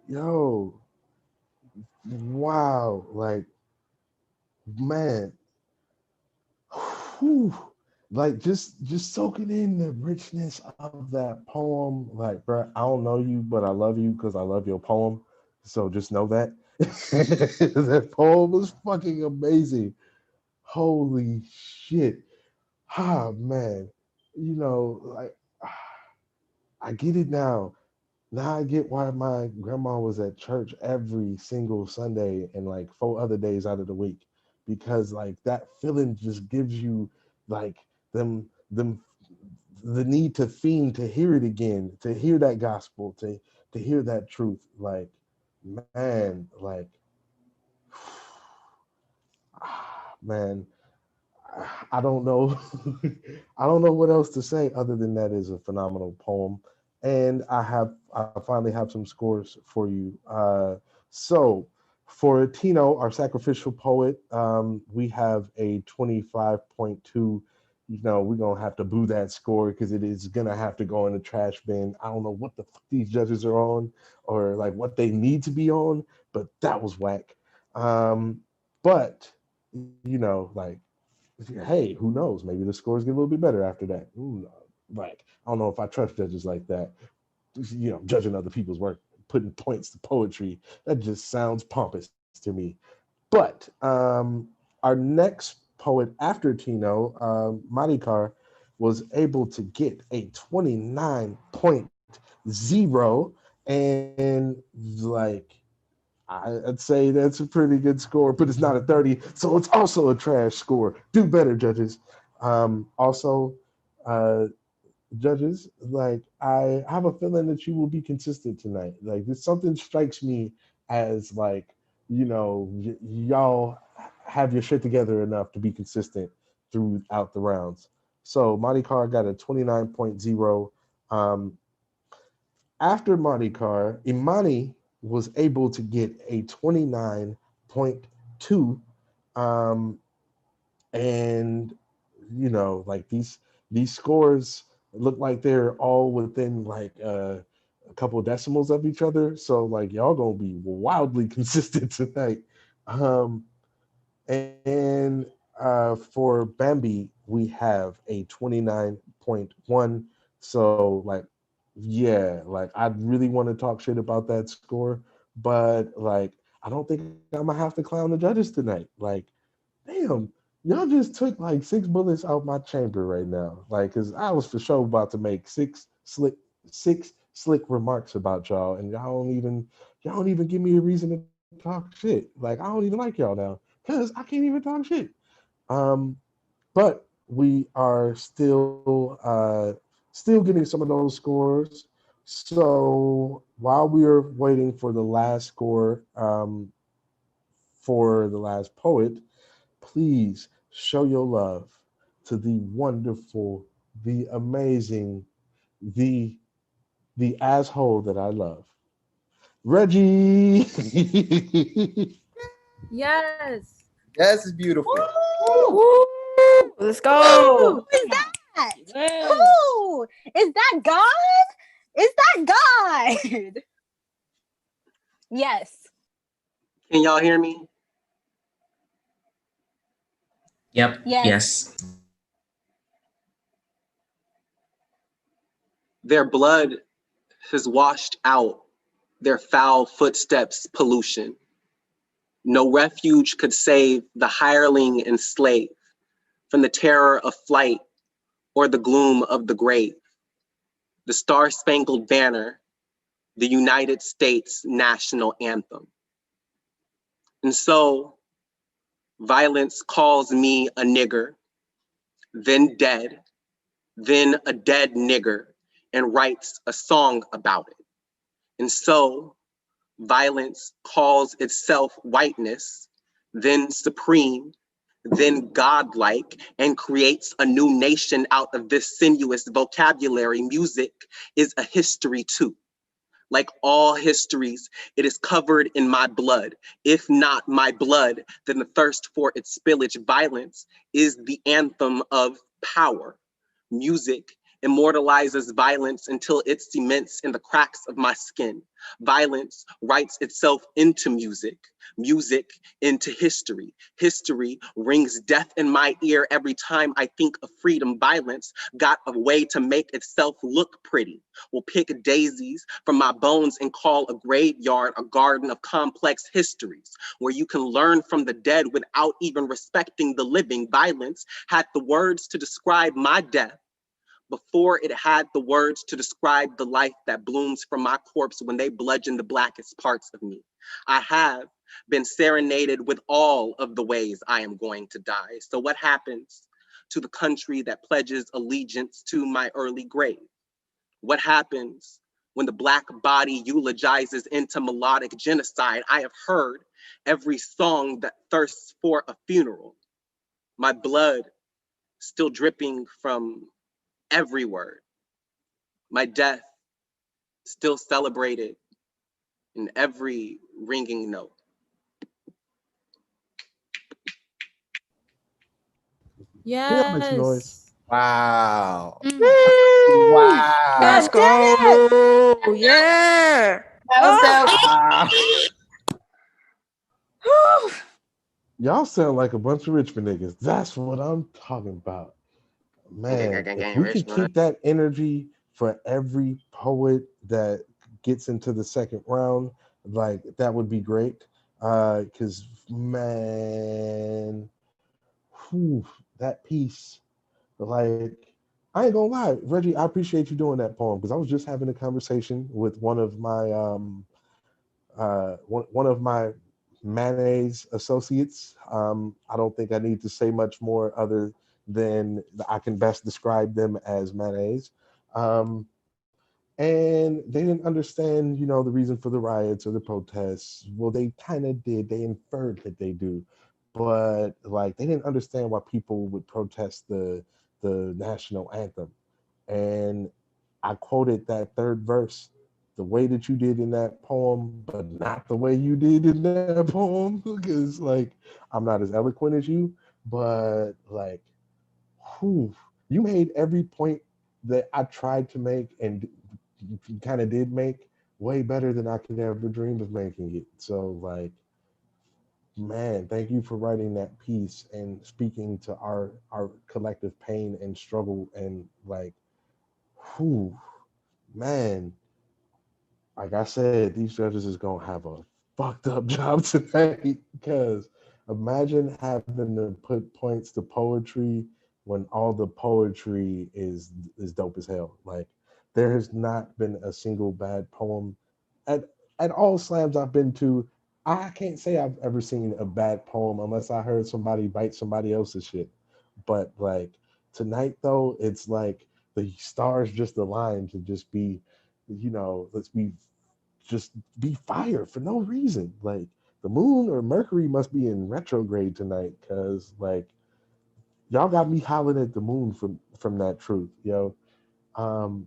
Yo, wow, like, man, whew, like just soaking in the richness of that poem. Like, bro, I don't know you, but I love you because I love your poem. So just know that that poem was fucking amazing. Holy shit. Ah, man. Like, I get it now. Now I get why my grandma was at church every single Sunday and like 4 other days out of the week, because like that feeling just gives you like them the need to fiend to hear it again, to hear that gospel, to hear that truth. Like, man, like, man, I don't know. I don't know what else to say other than that is a phenomenal poem. And I finally have some scores for you. So for Tino, our sacrificial poet, we have a 25.2. We're gonna have to boo that score because it is gonna have to go in the trash bin. I don't know what the fuck these judges are on or like what they need to be on, but that was whack. But like, hey, who knows? Maybe the scores get a little bit better after that. Ooh, like, I don't know if I trust judges like that. Judging other people's work, putting points to poetry. That just sounds pompous to me. But our next poet after Tino, Madikar, was able to get a 29.0. And like, I'd say that's a pretty good score, but it's not a 30. So it's also a trash score. Do better, judges. Also, uh, judges, like, I have a feeling that you will be consistent tonight. Like, this something strikes me as like, y'all have your shit together enough to be consistent throughout the rounds. So Monty Carr got a 29.0. After Monty Carr, Imani was able to get a 29.2. Um, and like, these scores look like they're all within like a couple of decimals of each other, so like y'all gonna be wildly consistent tonight. And for Bambi we have a 29.1. So like, yeah, like, I really want to talk shit about that score, but like, I don't think I'm gonna have to clown the judges tonight. Like, damn, y'all just took like 6 bullets out my chamber right now. Like, cause I was for sure about to make six slick remarks about y'all, and y'all don't even give me a reason to talk shit. Like, I don't even like y'all now, cause I can't even talk shit. Um, but we are still getting some of those scores. So while we are waiting for the last score, for the last poet, please show your love to the wonderful, the amazing, the the asshole that I love, Reggie. Yes. Yes, it's beautiful. Woo! Let's go. Who is that? Who? Is that God? Is that God? Yes. Can y'all hear me? Yep. Yes. Yes. Their blood has washed out their foul footsteps pollution. No refuge could save the hireling and slave from the terror of flight or the gloom of the grave. The Star-Spangled Banner, the United States national anthem. And so violence calls me a nigger, then dead, then a dead nigger, and writes a song about it. And so violence calls itself whiteness, then supreme, then godlike, and creates a new nation out of this sinuous vocabulary. Music is a history too. Like all histories, it is covered in my blood. If not my blood, then the thirst for its spillage. Violence is the anthem of power. Music immortalizes violence until it cements in the cracks of my skin. Violence writes itself into music, music into history. History rings death in my ear every time I think of freedom. Violence got a way to make itself look pretty. Will pick daisies from my bones and call a graveyard a garden of complex histories, where you can learn from the dead without even respecting the living. Violence had the words to describe my death before it had the words to describe the life that blooms from my corpse when they bludgeon the blackest parts of me. I have been serenaded with all of the ways I am going to die. So what happens to the country that pledges allegiance to my early grave? What happens when the Black body eulogizes into melodic genocide? I have heard every song that thirsts for a funeral. My blood still dripping from every word. My death still celebrated in every ringing note. Yeah, make some noise. Yes. Wow. Woo! Wow. Let's go. Yeah. That was dope. Wow. Whew. Y'all sound like a bunch of Richmond niggas. That's what I'm talking about. Man, if we could keep that energy for every poet that gets into the second round, like that would be great. Because man, whew, that piece, like, I ain't gonna lie, Reggie, I appreciate you doing that poem because I was just having a conversation with one of my mayonnaise associates. I don't think I need to say much more other than I can best describe them as mayonnaise. Um, and they didn't understand, the reason for the riots or the protests. Well, they kind of did. They inferred that they do, but like they didn't understand why people would protest the national anthem. And I quoted that third verse the way that you did in that poem, but not the way you did in that poem, because like I'm not as eloquent as you, but like, whew, you made every point that I tried to make and kind of did make way better than I could ever dream of making it. So like, man, thank you for writing that piece and speaking to our collective pain and struggle and like, whew, man, like I said, these judges is gonna have a fucked up job tonight because imagine having to put points to poetry when all the poetry is dope as hell. Like there has not been a single bad poem at at all slams I've been to. I can't say I've ever seen a bad poem unless I heard somebody bite somebody else's shit. But like tonight though, it's like the stars just aligned to just be, let's be just be fire for no reason. Like the moon or Mercury must be in retrograde tonight because like y'all got me howling at the moon from that truth, yo. Um,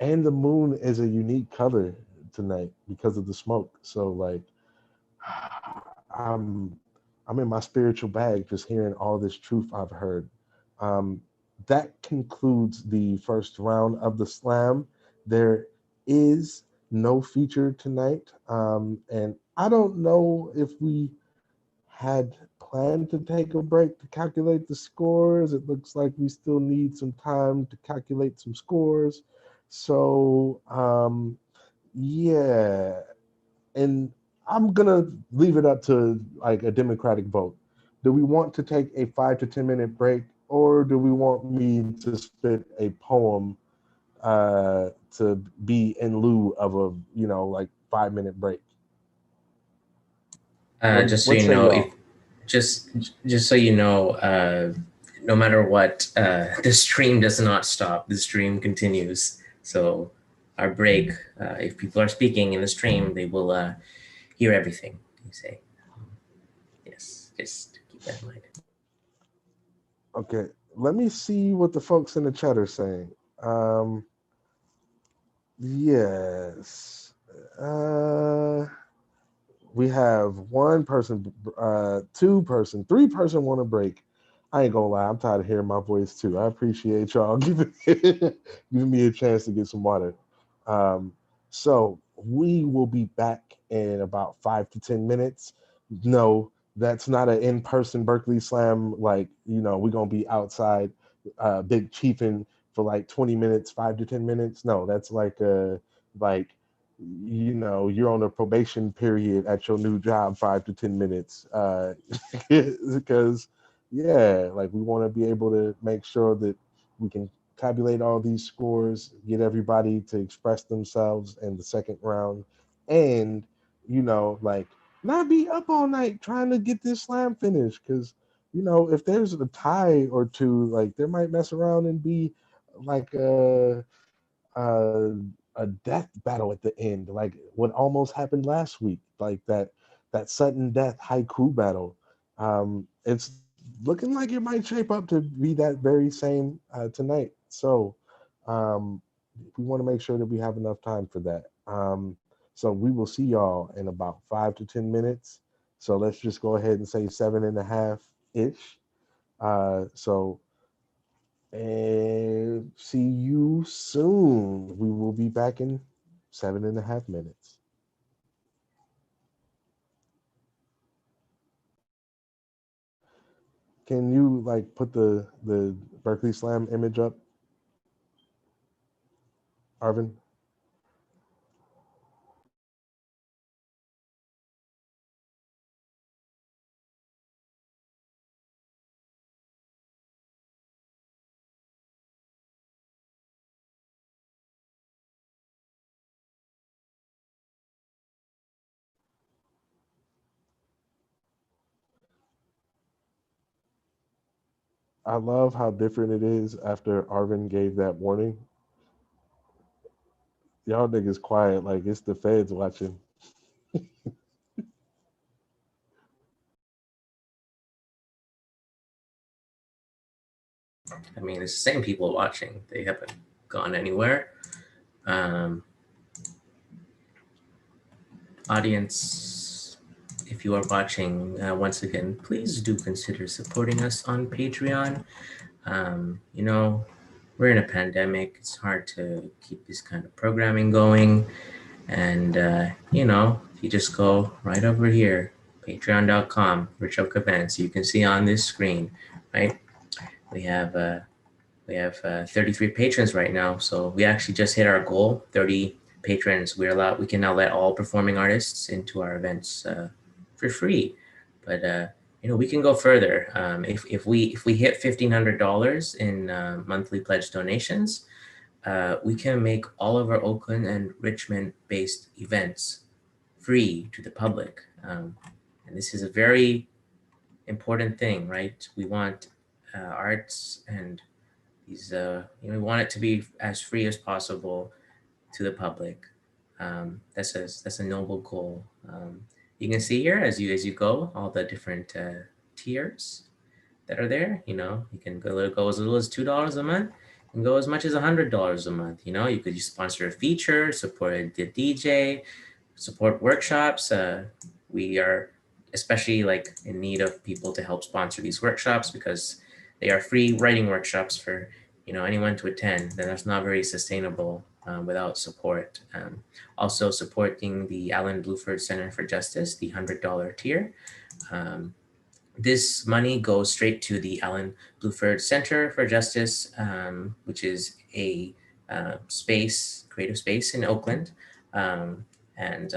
and the moon is a unique color tonight because of the smoke. So like I'm I'm in my spiritual bag just hearing all this truth I've heard. Um, that concludes the first round of the slam. There is no feature tonight, and I don't know if we had planned to take a break to calculate the scores. It looks like we still need some time to calculate some scores. So, yeah, and I'm gonna leave it up to like a democratic vote. Do we want to take a 5 to 10 minute break, or do we want me to spit a poem to be in lieu of a like 5 minute break? Just so What you say know, if y'all? just just so you know, no matter what, the stream does not stop. The stream continues. So our break, if people are speaking in the stream, they will hear everything you say. Yes, just keep that in mind. Okay, let me see what the folks in the chat are saying. Yes. Uh, we have one person, two person, three-person want to break. I ain't gonna lie, I'm tired of hearing my voice too. I appreciate y'all giving me a chance to get some water. Um, so we will be back in about 5 to 10 minutes. No, that's not an in-person Berkeley Slam. Like we're gonna be outside, big chiefing for like 20 minutes, 5 to 10 minutes. No, that's like you're on a probation period at your new job, 5 to 10 minutes, because yeah, like we want to be able to make sure that we can tabulate all these scores, get everybody to express themselves in the second round, and like not be up all night trying to get this slam finished, because if there's a tie or two, like there might mess around and be like uh, a death battle at the end, like what almost happened last week, like that sudden death haiku battle. It's looking like it might shape up to be that very same tonight. So we want to make sure that we have enough time for that. So we will see y'all in about 5 to 10 minutes. So let's just go ahead and say 7.5 ish. So and see you soon. We will be back in 7.5 minutes. Can you like put the Berkeley Slam image up, Arvin? I love how different it is after Arvin gave that warning. Y'all niggas quiet like it's the feds watching. I mean, it's the same people watching. They haven't gone anywhere. Audience, if you are watching, once again, please do consider supporting us on Patreon. You know, we're in a pandemic. It's hard to keep this kind of programming going. And, you know, if you just go right over here, patreon.com, Rich Oak Events, you can see on this screen, right? We have 33 patrons right now. So we actually just hit our goal, 30 patrons. We can now let all performing artists into our events for free. But you know, we can go further. If we hit $1,500 in monthly pledge donations, we can make all of our Oakland and Richmond based events free to the public. And this is a very important thing, right? We want arts and these, you know, we want it to be as free as possible to the public. That's a noble goal. You can see here as you go all the different tiers that are there. You know, you can go as little as $2 a month and go as much as $100 a month. You know, you could sponsor a feature, support the DJ, support workshops. We are especially like in need of people to help sponsor these workshops because they are free writing workshops for, you know, anyone to attend. Then that's not very sustainable without support. Also supporting the Alan Bluford Center for Justice, the $100 tier. This money goes straight to the Alan Bluford Center for Justice, which is a creative space in Oakland. And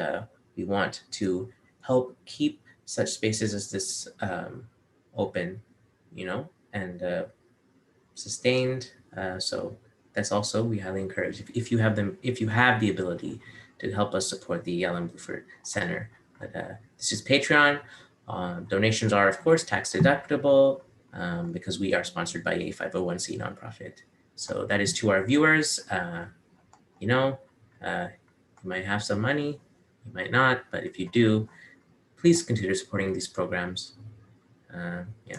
we want to help keep such spaces as this open, you know, and sustained. So that's also, we highly encourage if you have the ability to help us support the Alan Bluford Center. But this is Patreon. Donations are, of course, tax deductible because we are sponsored by a 501c nonprofit. So that is to our viewers. You know, you might have some money, you might not, but if you do, please consider supporting these programs. Yeah.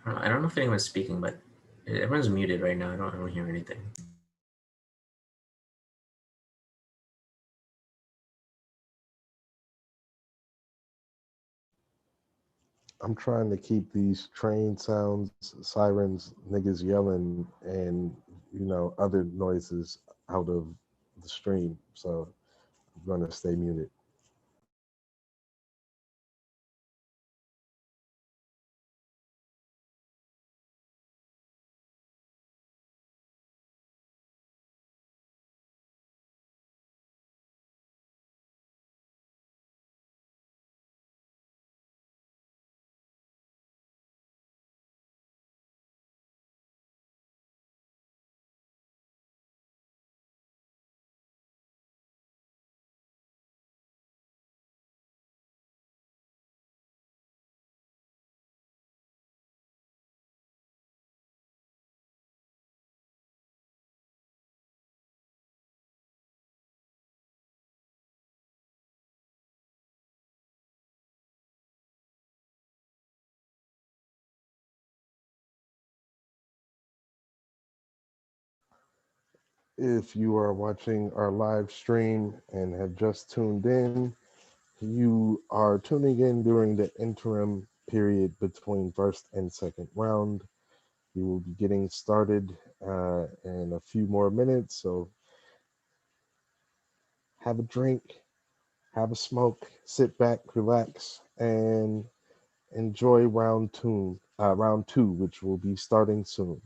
I don't know if anyone's speaking, but everyone's muted right now. I don't hear anything. I'm trying to keep these train sounds, sirens, niggas yelling, and you know other noises out of the stream. So I'm gonna stay muted. If you are watching our live stream and have just tuned in, you are tuning in during the interim period between first and second round. We will be getting started in a few more minutes, so have a drink, have a smoke, sit back, relax, and enjoy round two, which will be starting soon.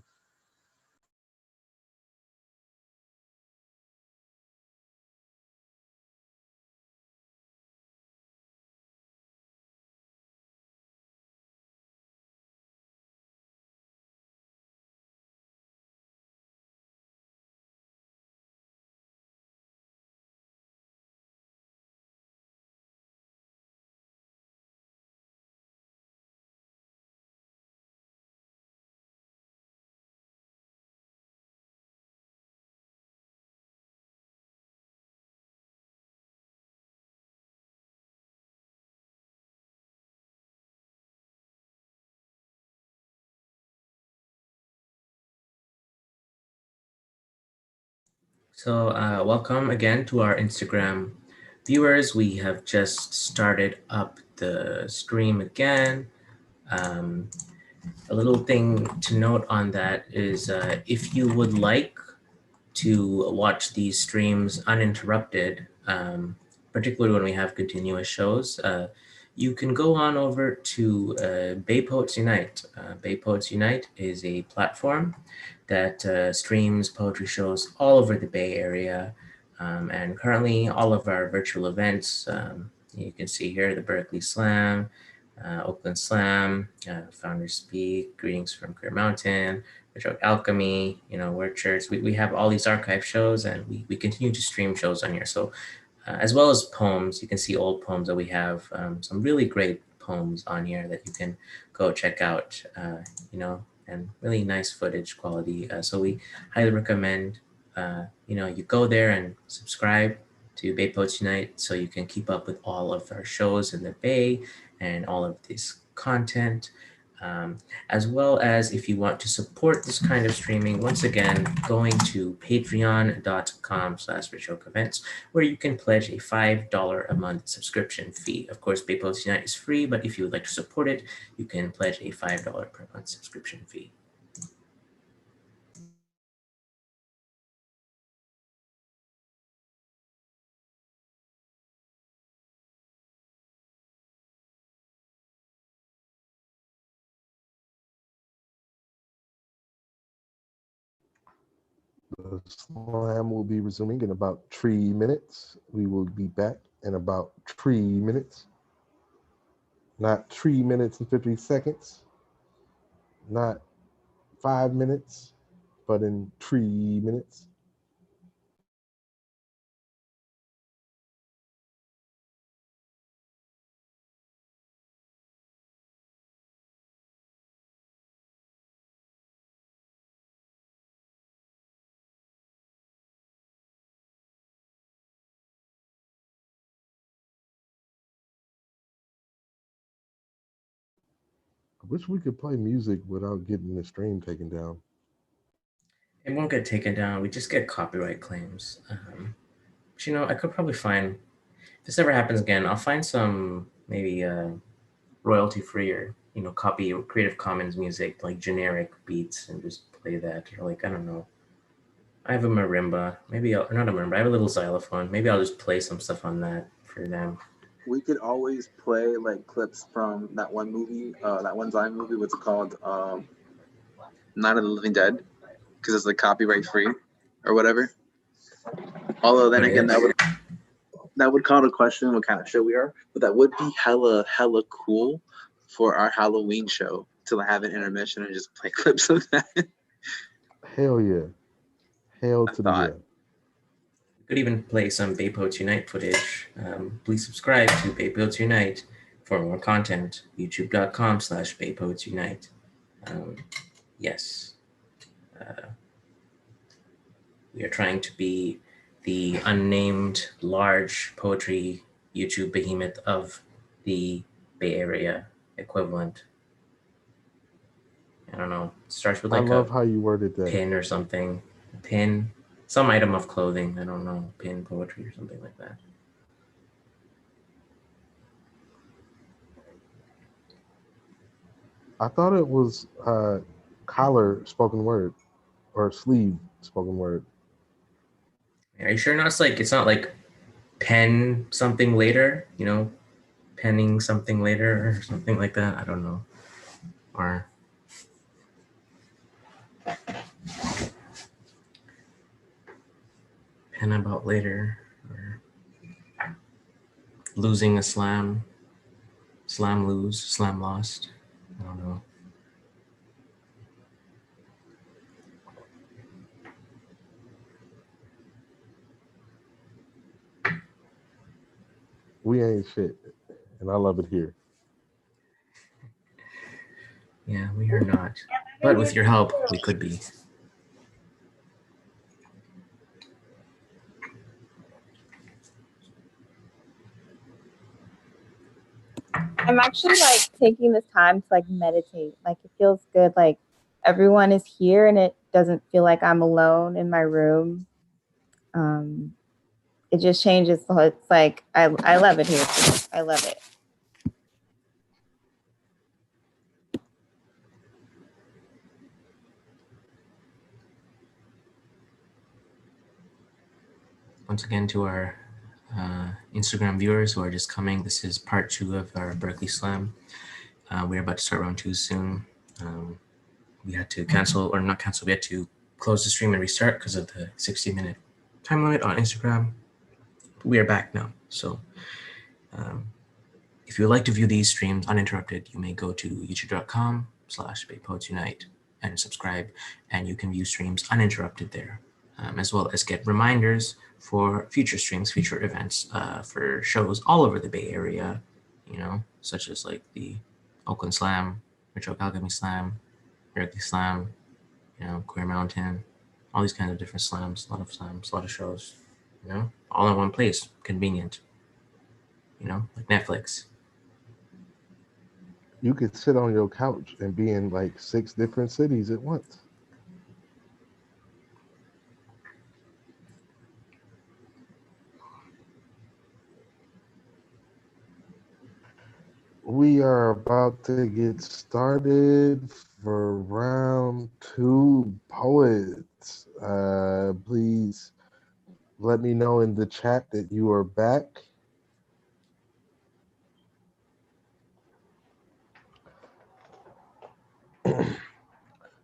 So welcome again to our Instagram viewers. We have just started up the stream again. A little thing to note on that is if you would like to watch these streams uninterrupted, particularly when we have continuous shows, you can go on over to Bay Poets Unite. Bay Poets Unite is a platform that streams poetry shows all over the Bay Area. And currently all of our virtual events, you can see here the Berkeley Slam, Oakland Slam, Founders Speak, Greetings from Clear Mountain, Retro Alchemy, Word Church. We have all these archive shows, and we continue to stream shows on here. So as well as poems, you can see old poems that we have, some really great poems on here that you can go check out, and really nice footage quality. So we highly recommend, you go there and subscribe to Bay Poets Unite so you can keep up with all of our shows in the Bay and all of this content. As well as if you want to support this kind of streaming, once again, going to patreon.com/RichOakEvents, where you can pledge a $5 a month subscription fee. Of course, Bay Poets Unite is free, but if you would like to support it, you can pledge a $5 per month subscription fee. The slam will be resuming in about 3 minutes. We will be back in about 3 minutes. Not 3 minutes and 50 seconds. Not 5 minutes, but in 3 minutes. I wish we could play music without getting the stream taken down. It won't get taken down. We just get copyright claims. But, I could probably find, if this ever happens again, I'll find some maybe royalty-free or, copy Creative Commons music, like generic beats, and just play that. Or I don't know. I have a marimba. Maybe not a marimba. I have a little xylophone. Maybe I'll just play some stuff on that for them. We could always play clips from that one movie, that one Zion movie. What's it called? Night of the Living Dead, because it's copyright free or whatever. Although then again, that would call to question what kind of show we are. But that would be hella cool for our Halloween show to have an intermission and just play clips of that. Hell yeah. Hell to the yeah. We could even play some Bay Poets Unite footage. Please subscribe to Bay Poets Unite for more content. YouTube.com/Bay Poets Unite. Yes. We are trying to be the unnamed large poetry YouTube behemoth of the Bay Area equivalent. I don't know. It starts with I love how you worded that. Pin or something. Pin. some item of clothing. I don't know, pin, poetry, or something like that. I thought it was collar spoken word or sleeve spoken word. Are you sure it's not like pen something later, penning something later or something like that? I don't know. Or pen about later, or losing a slam, slam lose, slam lost. I don't know. We ain't shit, and I love it here. Yeah, we are not. But with your help, we could be. I'm actually like taking this time to like meditate. Like it feels good. Like everyone is here and it doesn't feel like I'm alone in my room. It just changes. So it's like, I love it here. I love it. Once again, to our Instagram viewers who are just coming, this is part 2 of our Berkeley Slam. We're about to start round 2 soon. We had to cancel, or not cancel, we had to close the stream and restart because of the 60-minute time limit on Instagram. We are back now. So if you would like to view these streams uninterrupted, you may go to youtube.com/BigPoetsUnite and subscribe, and you can view streams uninterrupted there, as well as get reminders for future streams, future events, for shows all over the Bay Area, such as like the Oakland Slam, Metro Alchemy Slam, Berkeley Slam, Queer Mountain, all these kinds of different slams, a lot of shows, all in one place, convenient, like Netflix. You could sit on your couch and be in like 6 different cities at once. We are about to get started for round 2 poets. Please let me know in the chat that you are back.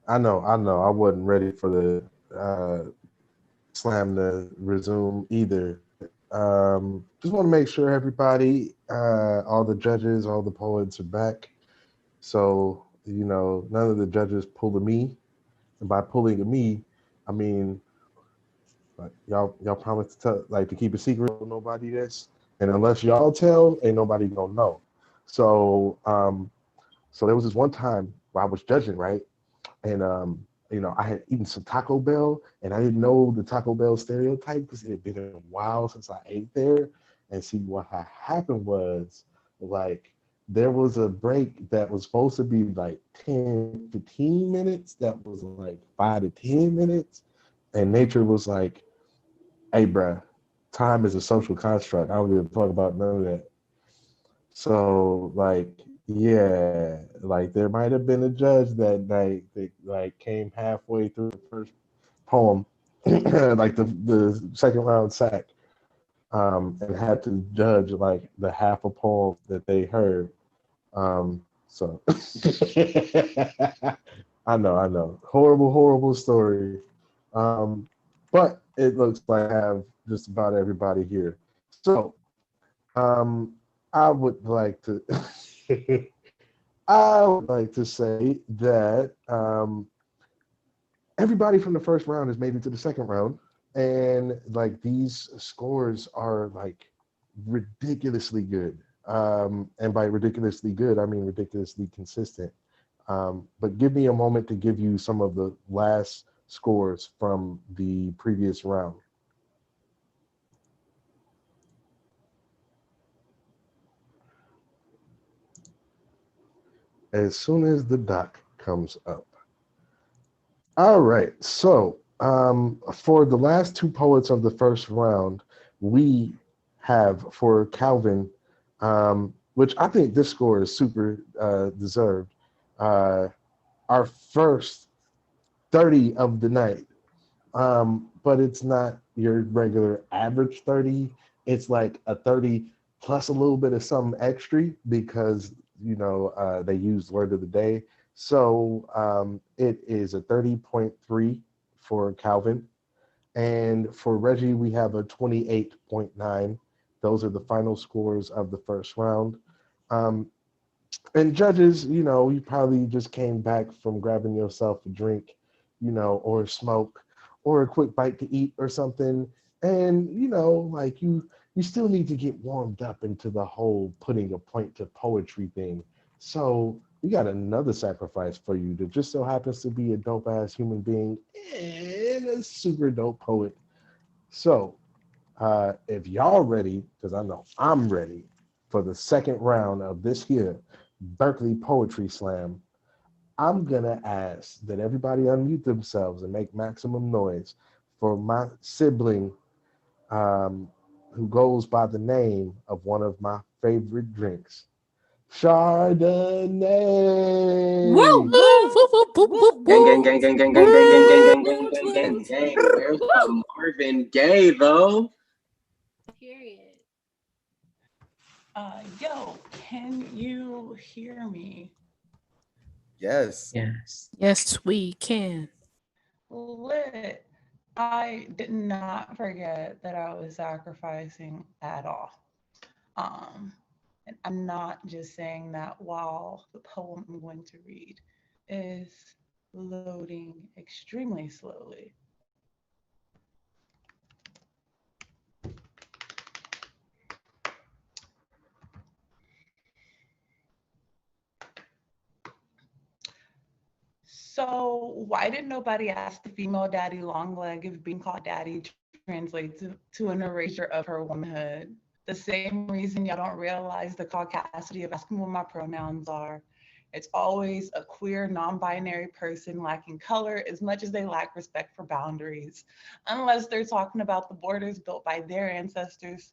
I know. I wasn't ready for the slam to resume either. Just want to make sure everybody, all the judges, all the poets are back. So, none of the judges pulled a me. And by pulling a me, I mean, like, y'all promise to keep a secret with nobody this. And unless y'all tell, ain't nobody gonna know. So, so there was this one time where I was judging, right? And I had eaten some Taco Bell, and I didn't know the Taco Bell stereotype because it had been a while since I ate there. And see, what had happened was, like, there was a break that was supposed to be like 10, 15 minutes, that was like 5 to 10 minutes. And nature was like, hey, bruh, time is a social construct. I don't give a fuck about none of that. So, like, yeah, like there might have been a judge that night that like came halfway through the first poem, like the second round sack, and had to judge like the half a poem that they heard. So I know, horrible story. But it looks like I have just about everybody here. So, I would like to say that everybody from the first round has made it to the second round, and like these scores are like ridiculously good. And by ridiculously good, I mean ridiculously consistent. But give me a moment to give you some of the last scores from the previous round. As soon as the doc comes up. All right, so For the last two poets of the first round, we have for Calvin, which I think this score is super deserved. Our first 30 of the night. But it's not your regular average 30. It's like a 30 plus a little bit of something extra because they used word of the day. So it is a 30.3 for Calvin. And for Reggie, we have a 28.9. Those are the final scores of the first round. And judges, you probably just came back from grabbing yourself a drink, or smoke, or a quick bite to eat or something. And, like you still need to get warmed up into the whole putting a point to poetry thing. So we got another sacrifice for you that just so happens to be a dope ass human being and a super dope poet. So if y'all ready, because I know I'm ready for the second round of this here Berkeley Poetry Slam, I'm gonna ask that everybody unmute themselves and make maximum noise for my sibling, who goes by the name of one of my favorite drinks, Chardonnay. Woo! Gang, gang, gang, gang, gang, gang, gang, gang, gang, gang, gang, gang, gang, gang. Where's my Marvin Gaye, though? Period. Yo, can you hear me? Yes. Yes. Yes, we can. Lit. I did not forget that I was sacrificing at all. And I'm not just saying that while the poem I'm going to read is loading extremely slowly. So why did nobody ask the female daddy long leg if being called daddy translates to an erasure of her womanhood? The same reason y'all don't realize the caucasity of asking what my pronouns are. It's always a queer, non-binary person lacking color as much as they lack respect for boundaries, unless they're talking about the borders built by their ancestors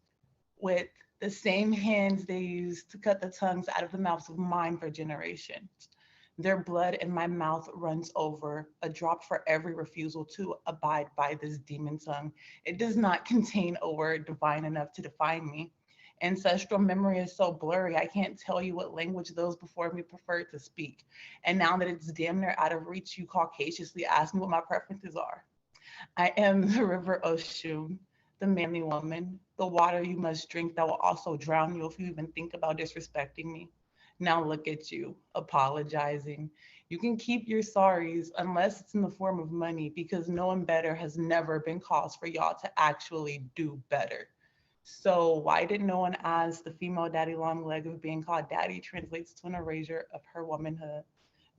with the same hands they used to cut the tongues out of the mouths of mine for generations. Their blood in my mouth runs over, a drop for every refusal to abide by this demon tongue. It does not contain a word divine enough to define me. Ancestral memory is so blurry, I can't tell you what language those before me preferred to speak. And now that it's damn near out of reach, you cautiously ask me what my preferences are. I am the river Oshun, the manly woman, the water you must drink that will also drown you if you even think about disrespecting me. Now look at you, apologizing. You can keep your sorries unless it's in the form of money because knowing better has never been cause for y'all to actually do better. So why did no one ask the female daddy long leg of being called daddy translates to an erasure of her womanhood?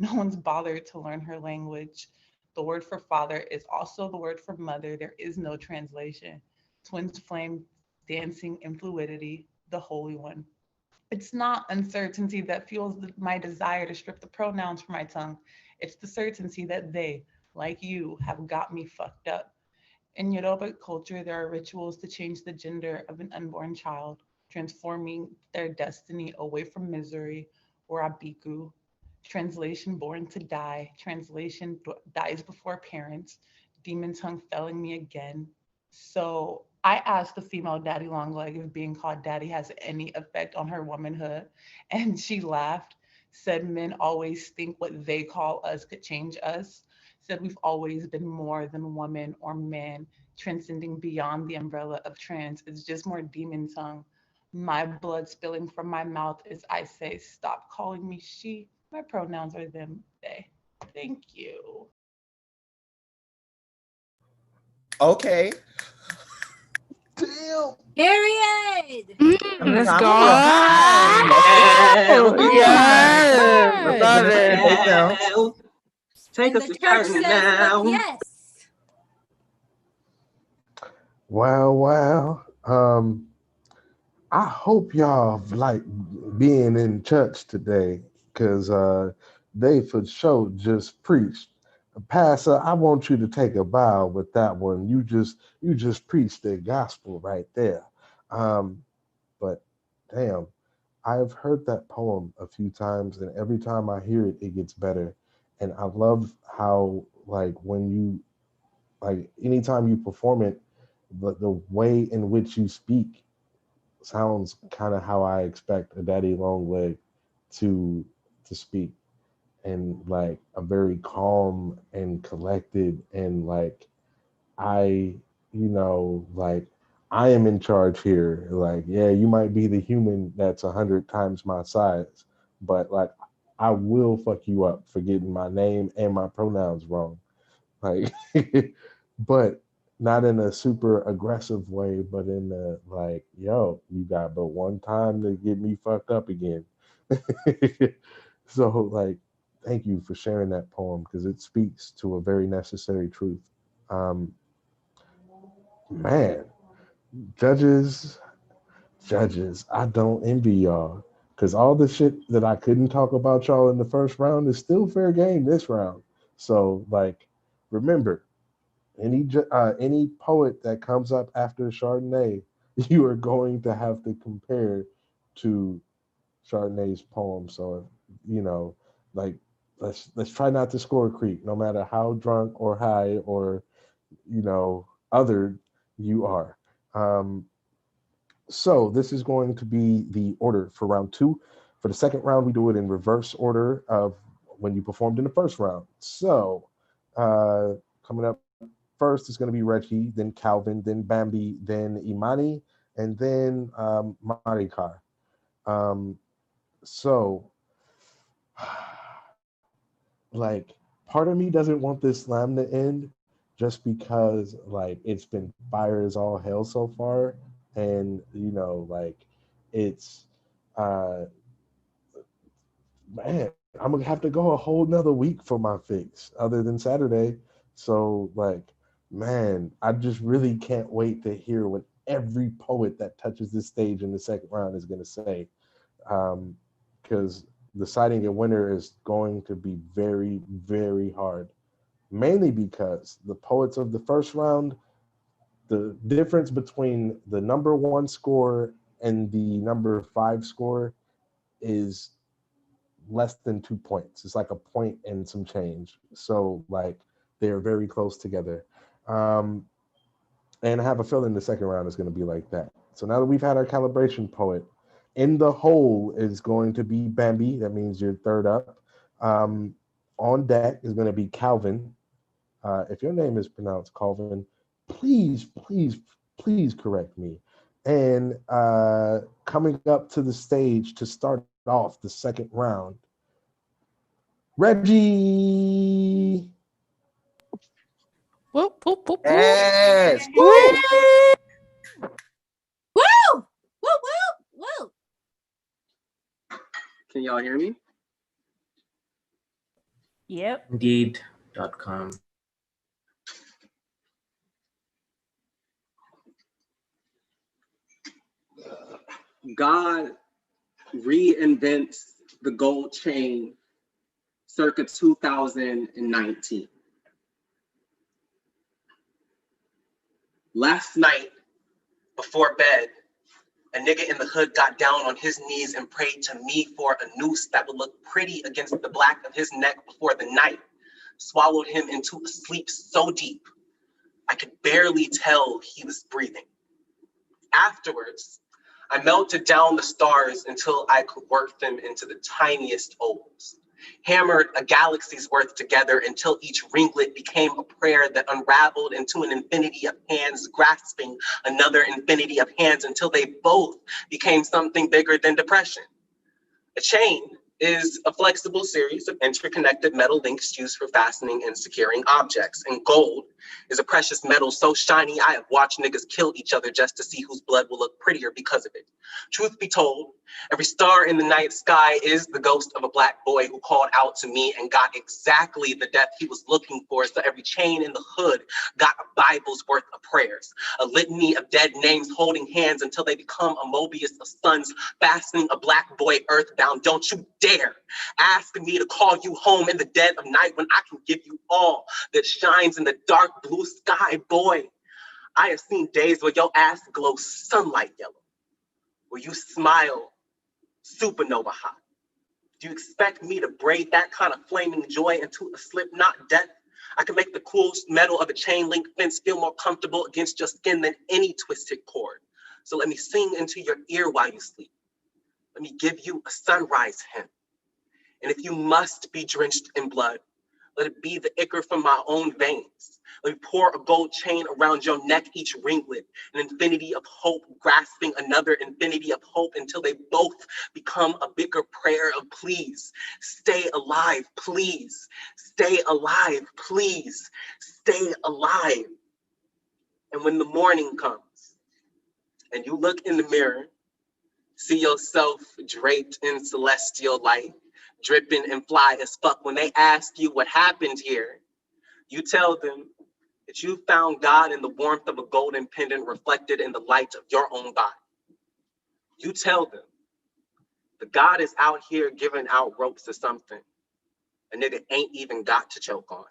No one's bothered to learn her language. The word for father is also the word for mother. There is no translation. Twins flame dancing in fluidity, the holy one. It's not uncertainty that fuels my desire to strip the pronouns from my tongue. It's the certainty that they, like you, have got me fucked up. In Yoruba culture, there are rituals to change the gender of an unborn child, transforming their destiny away from misery or abiku. Translation born to die. Translation dies before parents. Demon tongue felling me again. So I asked the female daddy long leg if being called daddy has any effect on her womanhood. And she laughed, said men always think what they call us could change us. Said we've always been more than woman or man, transcending beyond the umbrella of trans. It's just more demon tongue. My blood spilling from my mouth as I say, stop calling me she. My pronouns are them, they. Thank you. Okay. Damn. Period. Let's I'm go. a little high. Yes. Love it. Take down. Take And us the to church church says now. fuck yes. Wow. I hope y'all like being in church today because they for sure just preached Pastor, I want you to take a bow with that one. You just preached the gospel right there. But damn, I've heard that poem a few times, and every time I hear it, it gets better. And I love how, like, when you, like, anytime you perform it, the way in which you speak sounds kind of how I expect a daddy long leg to speak, and like a very calm and collected, and like I, like I am in charge here. Like, yeah, you might be the human that's 100 times my size, but like I will fuck you up for getting my name and my pronouns wrong. Like, but not in a super aggressive way, but in the like, yo, you got but one time to get me fucked up again. So like, thank you for sharing that poem because it speaks to a very necessary truth. Um, man, judges, I don't envy y'all because all the shit that I couldn't talk about y'all in the first round is still fair game this round. So like, remember, any poet that comes up after Chardonnay, you are going to have to compare to Chardonnay's poem. So like let's try not to score creep, no matter how drunk or high or other you are. So this is going to be the order for round two. For the second round, we do it in reverse order of when you performed in the first round. So coming up first is going to be Reggie, then Calvin, then Bambi, then Imani, and then Marikar. So, like, part of me doesn't want this slam to end just because, like, it's been fire as all hell so far. And, like, it's, man, I'm going to have to go a whole nother week for my fix other than Saturday. So, like, man, I just really can't wait to hear what every poet that touches this stage in the second round is going to say. Because deciding a winner is going to be very, very hard. Mainly because the poets of the first round, the difference between the number one score and the number 5 score is less than 2 points. It's like a point and some change. So like they're very close together. And I have a feeling the second round is going to be like that. So now that we've had our calibration poet, in the hole is going to be Bambi. That means you're third up. On deck is going to be Calvin. If your name is pronounced Calvin, please, please, please correct me. And coming up to the stage to start off the second round, Reggie. Whoop, whoop, whoop, whoop. Yes. Woo! Woo! Woo! Woo! Can y'all hear me? Yep. Indeed.com. God reinvents the gold chain circa 2019. Last night, before bed, a nigga in the hood got down on his knees and prayed to me for a noose that would look pretty against the black of his neck before the night swallowed him into a sleep so deep I could barely tell he was breathing. Afterwards, I melted down the stars until I could work them into the tiniest ovals, hammered a galaxy's worth together until each ringlet became a prayer that unraveled into an infinity of hands grasping another infinity of hands until they both became something bigger than depression. A chain is a flexible series of interconnected metal links used for fastening and securing objects. And gold is a precious metal so shiny I have watched niggas kill each other just to see whose blood will look prettier because of it. Truth be told, every star in the night sky is the ghost of a black boy who called out to me and got exactly the death he was looking for. So every chain in the hood got a Bible's worth of prayers, a litany of dead names holding hands until they become a Mobius of suns, fastening a black boy earthbound. Don't you dare dare ask me to call you home in the dead of night when I can give you all that shines in the dark blue sky, boy. I have seen days where your ass glows sunlight yellow, where you smile supernova hot. Do you expect me to braid that kind of flaming joy into a slipknot death? I can make the cool metal of a chain link fence feel more comfortable against your skin than any twisted cord. So let me sing into your ear while you sleep. Let me give you a sunrise hymn. And if you must be drenched in blood, let it be the ichor from my own veins. Let me pour a gold chain around your neck, each ringlet, an infinity of hope, grasping another infinity of hope until they both become a bigger prayer of please, stay alive, please, stay alive, please, stay alive. And when the morning comes and you look in the mirror, see yourself draped in celestial light, dripping and fly as fuck. When they ask you what happened here, you tell them that you found God in the warmth of a golden pendant reflected in the light of your own body. You tell them that God is out here giving out ropes to something a nigga ain't even got to choke on.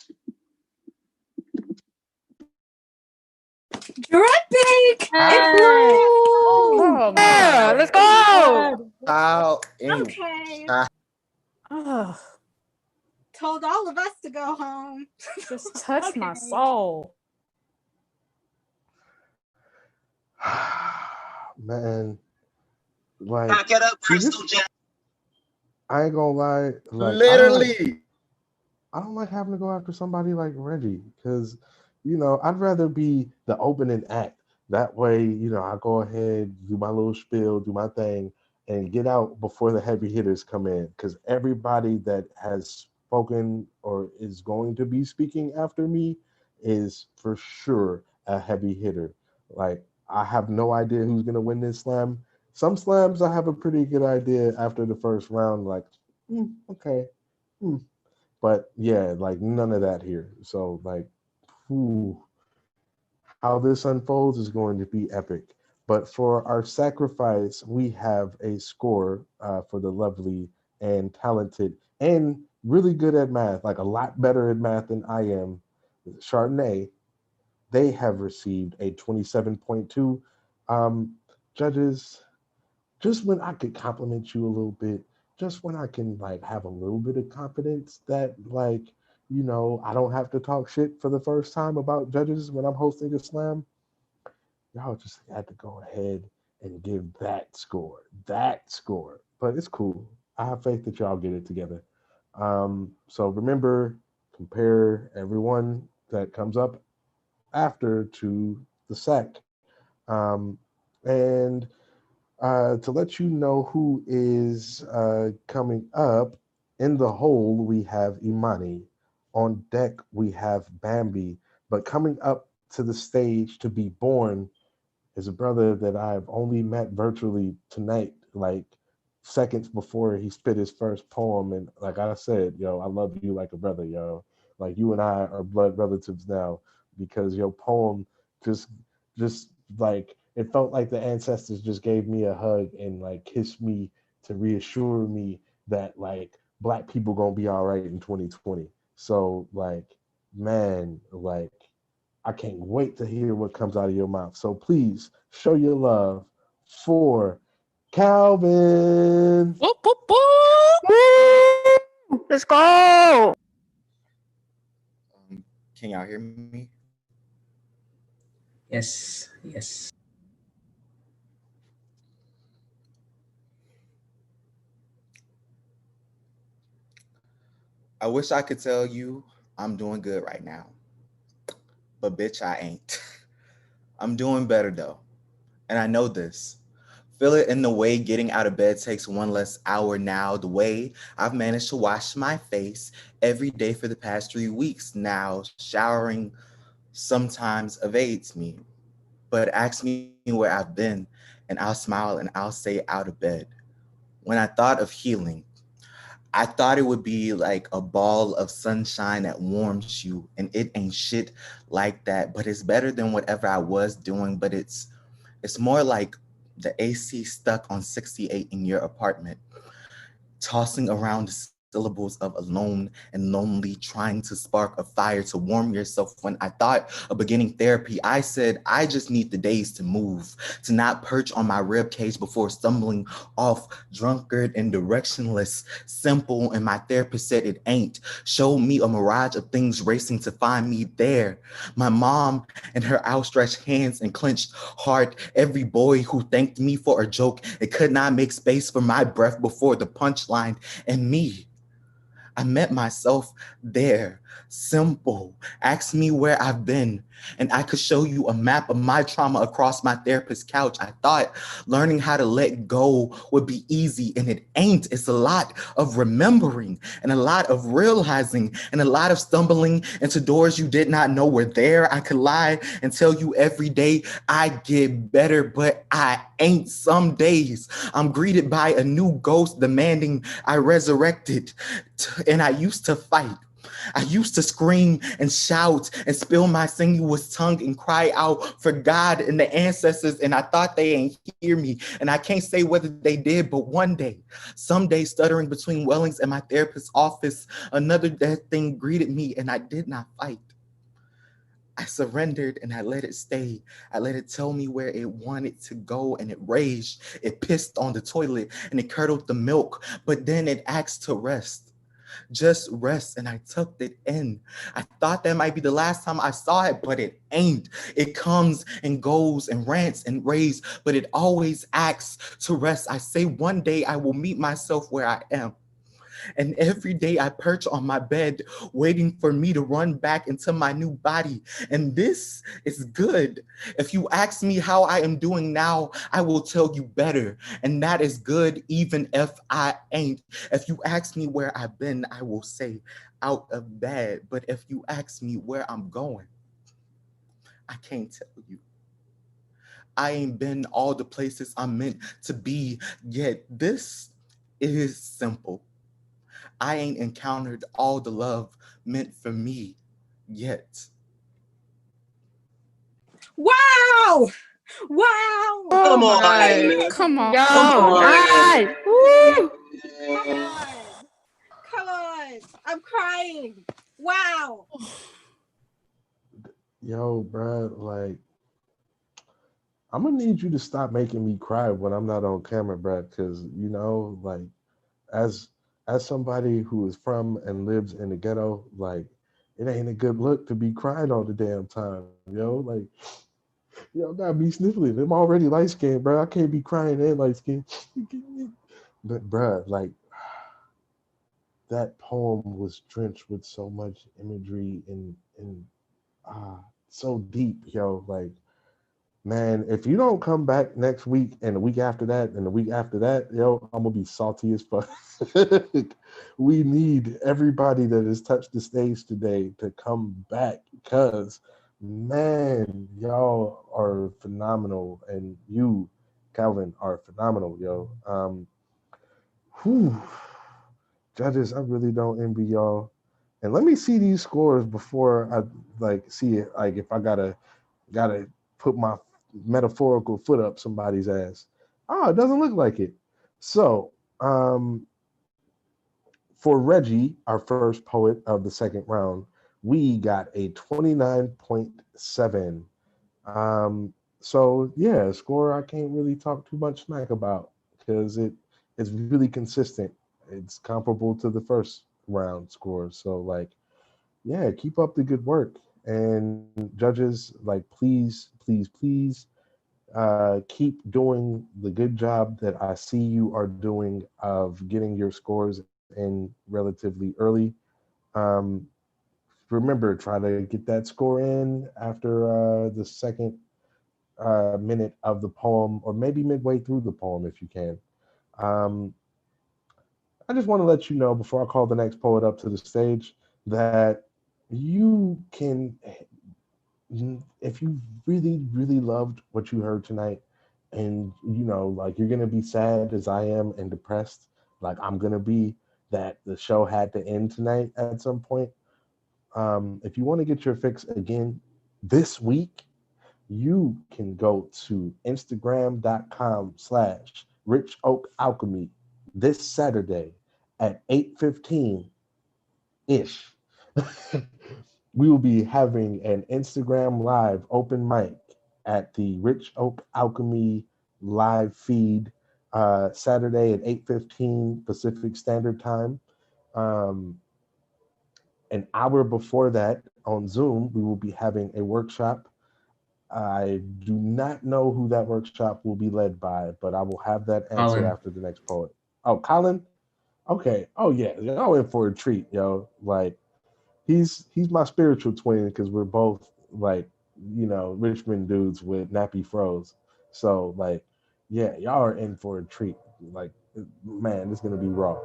Dripping! Oh, Yeah, let's go. How? Okay. oh, Told all of us to go home. just touched my Okay. soul. Man, like, Back it up, see, this, Crystal Jack. I ain't gonna lie, like, Literally. I don't like having to go after somebody like Reggie because, you know, I'd rather be the opening act. That way, you know, I go ahead, do my little spiel, do my thing, and get out before the heavy hitters come in. Because everybody that has spoken or is going to be speaking after me is for sure a heavy hitter. Like, I have no idea who's going to win this slam. Some slams, I have a pretty good idea after the first round, like, okay. But yeah, like none of that here. So like, whew, how this unfolds is going to be epic. But for our sacrifice, we have a score for the lovely and talented and really good at math, like a lot better at math than I am, Chardonnay. They have received a 27.2. Judges, just when I could compliment you a little bit, just when I can like have a little bit of confidence that like, you know, I don't have to talk shit for the first time about judges when I'm hosting a slam, y'all just had to go ahead and give that score. That score. But it's cool. I have faith that y'all get it together. So remember, compare everyone that comes up after to the SAC. Um, and to let you know who is coming up, in the hole, we have Imani. On deck, we have Bambi. But coming up to the stage to be born is a brother that I've only met virtually tonight, like seconds before he spit his first poem. And like I said, yo, I love you like a brother, yo. Like you and I are blood relatives now because your poem just just like it felt like the ancestors just gave me a hug and like kissed me to reassure me that like black people gonna be all right in 2020. So like, man, like I can't wait to hear what comes out of your mouth. So please show your love for Calvin. Whoop, whoop, whoop. Woo! Let's go. Can y'all hear me? Yes, yes. I wish I could tell you I'm doing good right now, but bitch, I ain't. I'm doing better though, and I know this. Feel it in the way getting out of bed takes one less hour now. The way I've managed to wash my face every day for the past 3 weeks now. Showering sometimes evades me, but ask me where I've been, and I'll smile and I'll say out of bed. When I thought of healing, I thought it would be like a ball of sunshine that warms you, and it ain't shit like that, but it's better than whatever I was doing, but it's more like the AC stuck on 68 in your apartment. tossing around the syllables of alone and lonely, trying to spark a fire to warm yourself. When I thought of beginning therapy, I said, I just need the days to move, to not perch on my rib cage before stumbling off, drunkard and directionless, simple. And my therapist said it ain't. Showed me a mirage of things racing to find me there. My mom and her outstretched hands and clenched heart, every boy who thanked me for a joke, it could not make space for my breath before the punchline. And me, I met myself there, simple. Ask me where I've been, and I could show you a map of my trauma across my therapist's couch. I thought learning how to let go would be easy, and it ain't. It's a lot of remembering and a lot of realizing and a lot of stumbling into doors you did not know were there. I could lie and tell you every day I get better, but I ain't. Some days I'm greeted by a new ghost demanding I resurrected. And I used to fight. I used to scream and shout and spill my sinuous tongue and cry out for God and the ancestors. And I thought they ain't hear me. And I can't say whether they did, but one day, someday, stuttering between Wellings and my therapist's office, another death thing greeted me, and I did not fight. I surrendered and I let it stay. I let it tell me where it wanted to go, and it raged. It pissed on the toilet and it curdled the milk, but then it asked to rest. Just rest, and I tucked it in. I thought that might be the last time I saw it, but it ain't. It comes and goes and rants and raves, but it always asks to rest. I say one day I will meet myself where I am. And every day I perch on my bed, waiting for me to run back into my new body. And this is good. If you ask me how I am doing now, I will tell you better. And that is good, even if I ain't. If you ask me where I've been, I will say out of bed. But if you ask me where I'm going, I can't tell you. I ain't been all the places I'm meant to be, yet this is simple. I ain't encountered all the love meant for me yet. Wow! Wow! Come on. Come on. Yo, Come on. nice. Woo. Come on. Come on. I'm crying. Wow. Yo, bro, like, I'm gonna need you to stop making me cry when I'm not on camera, bro, because you know, like, as somebody who is from and lives in the ghetto, like, it ain't a good look to be crying all the damn time, yo. Like, yo, got me sniffling. I'm already light skinned, bro. I can't be crying and light skinned. But, bro, like, that poem was drenched with so much imagery and so deep, yo. Like, man, if you don't come back next week and the week after that and the week after that, yo, I'm gonna be salty as fuck. We need everybody that has touched the stage today to come back because, man, y'all are phenomenal, and you, Calvin, are phenomenal, yo. Whew. Judges, I really don't envy y'all. And let me see these scores before I like see it. Like if I gotta put my metaphorical foot up somebody's ass. Oh, it doesn't look like it. So, for Reggie, our first poet of the second round, we got a 29.7. So yeah, score I can't really talk too much smack about because it's really consistent. It's comparable to the first round score. So like, yeah, keep up the good work. And judges, like, please, please, please keep doing the good job that I see you are doing of getting your scores in relatively early. Um, Remember, try to get that score in after the second minute of the poem, or maybe midway through the poem if you can. Um, I just want to let you know before I call the next poet up to the stage that you can, if you really, really loved what you heard tonight, and you know, like you're gonna be sad as I am and depressed, like I'm gonna be, that the show had to end tonight at some point. If you want to get your fix again this week, you can go to Instagram.com/Rich Oak Alchemy this Saturday at 8:15 ish, we will be having an Instagram live open mic at the Rich Oak Alchemy live feed Saturday at 8:15 Pacific Standard Time. An hour before that on Zoom, we will be having a workshop. I do not know who that workshop will be led by, but I will have that answer Colin. after the next poet. Oh, Colin? Okay. Oh yeah, y'all in for a treat, yo. Like he's my spiritual twin because we're both like, Richmond dudes with nappy froze. So like, yeah, y'all are in for a treat. Like, man, it's gonna be raw.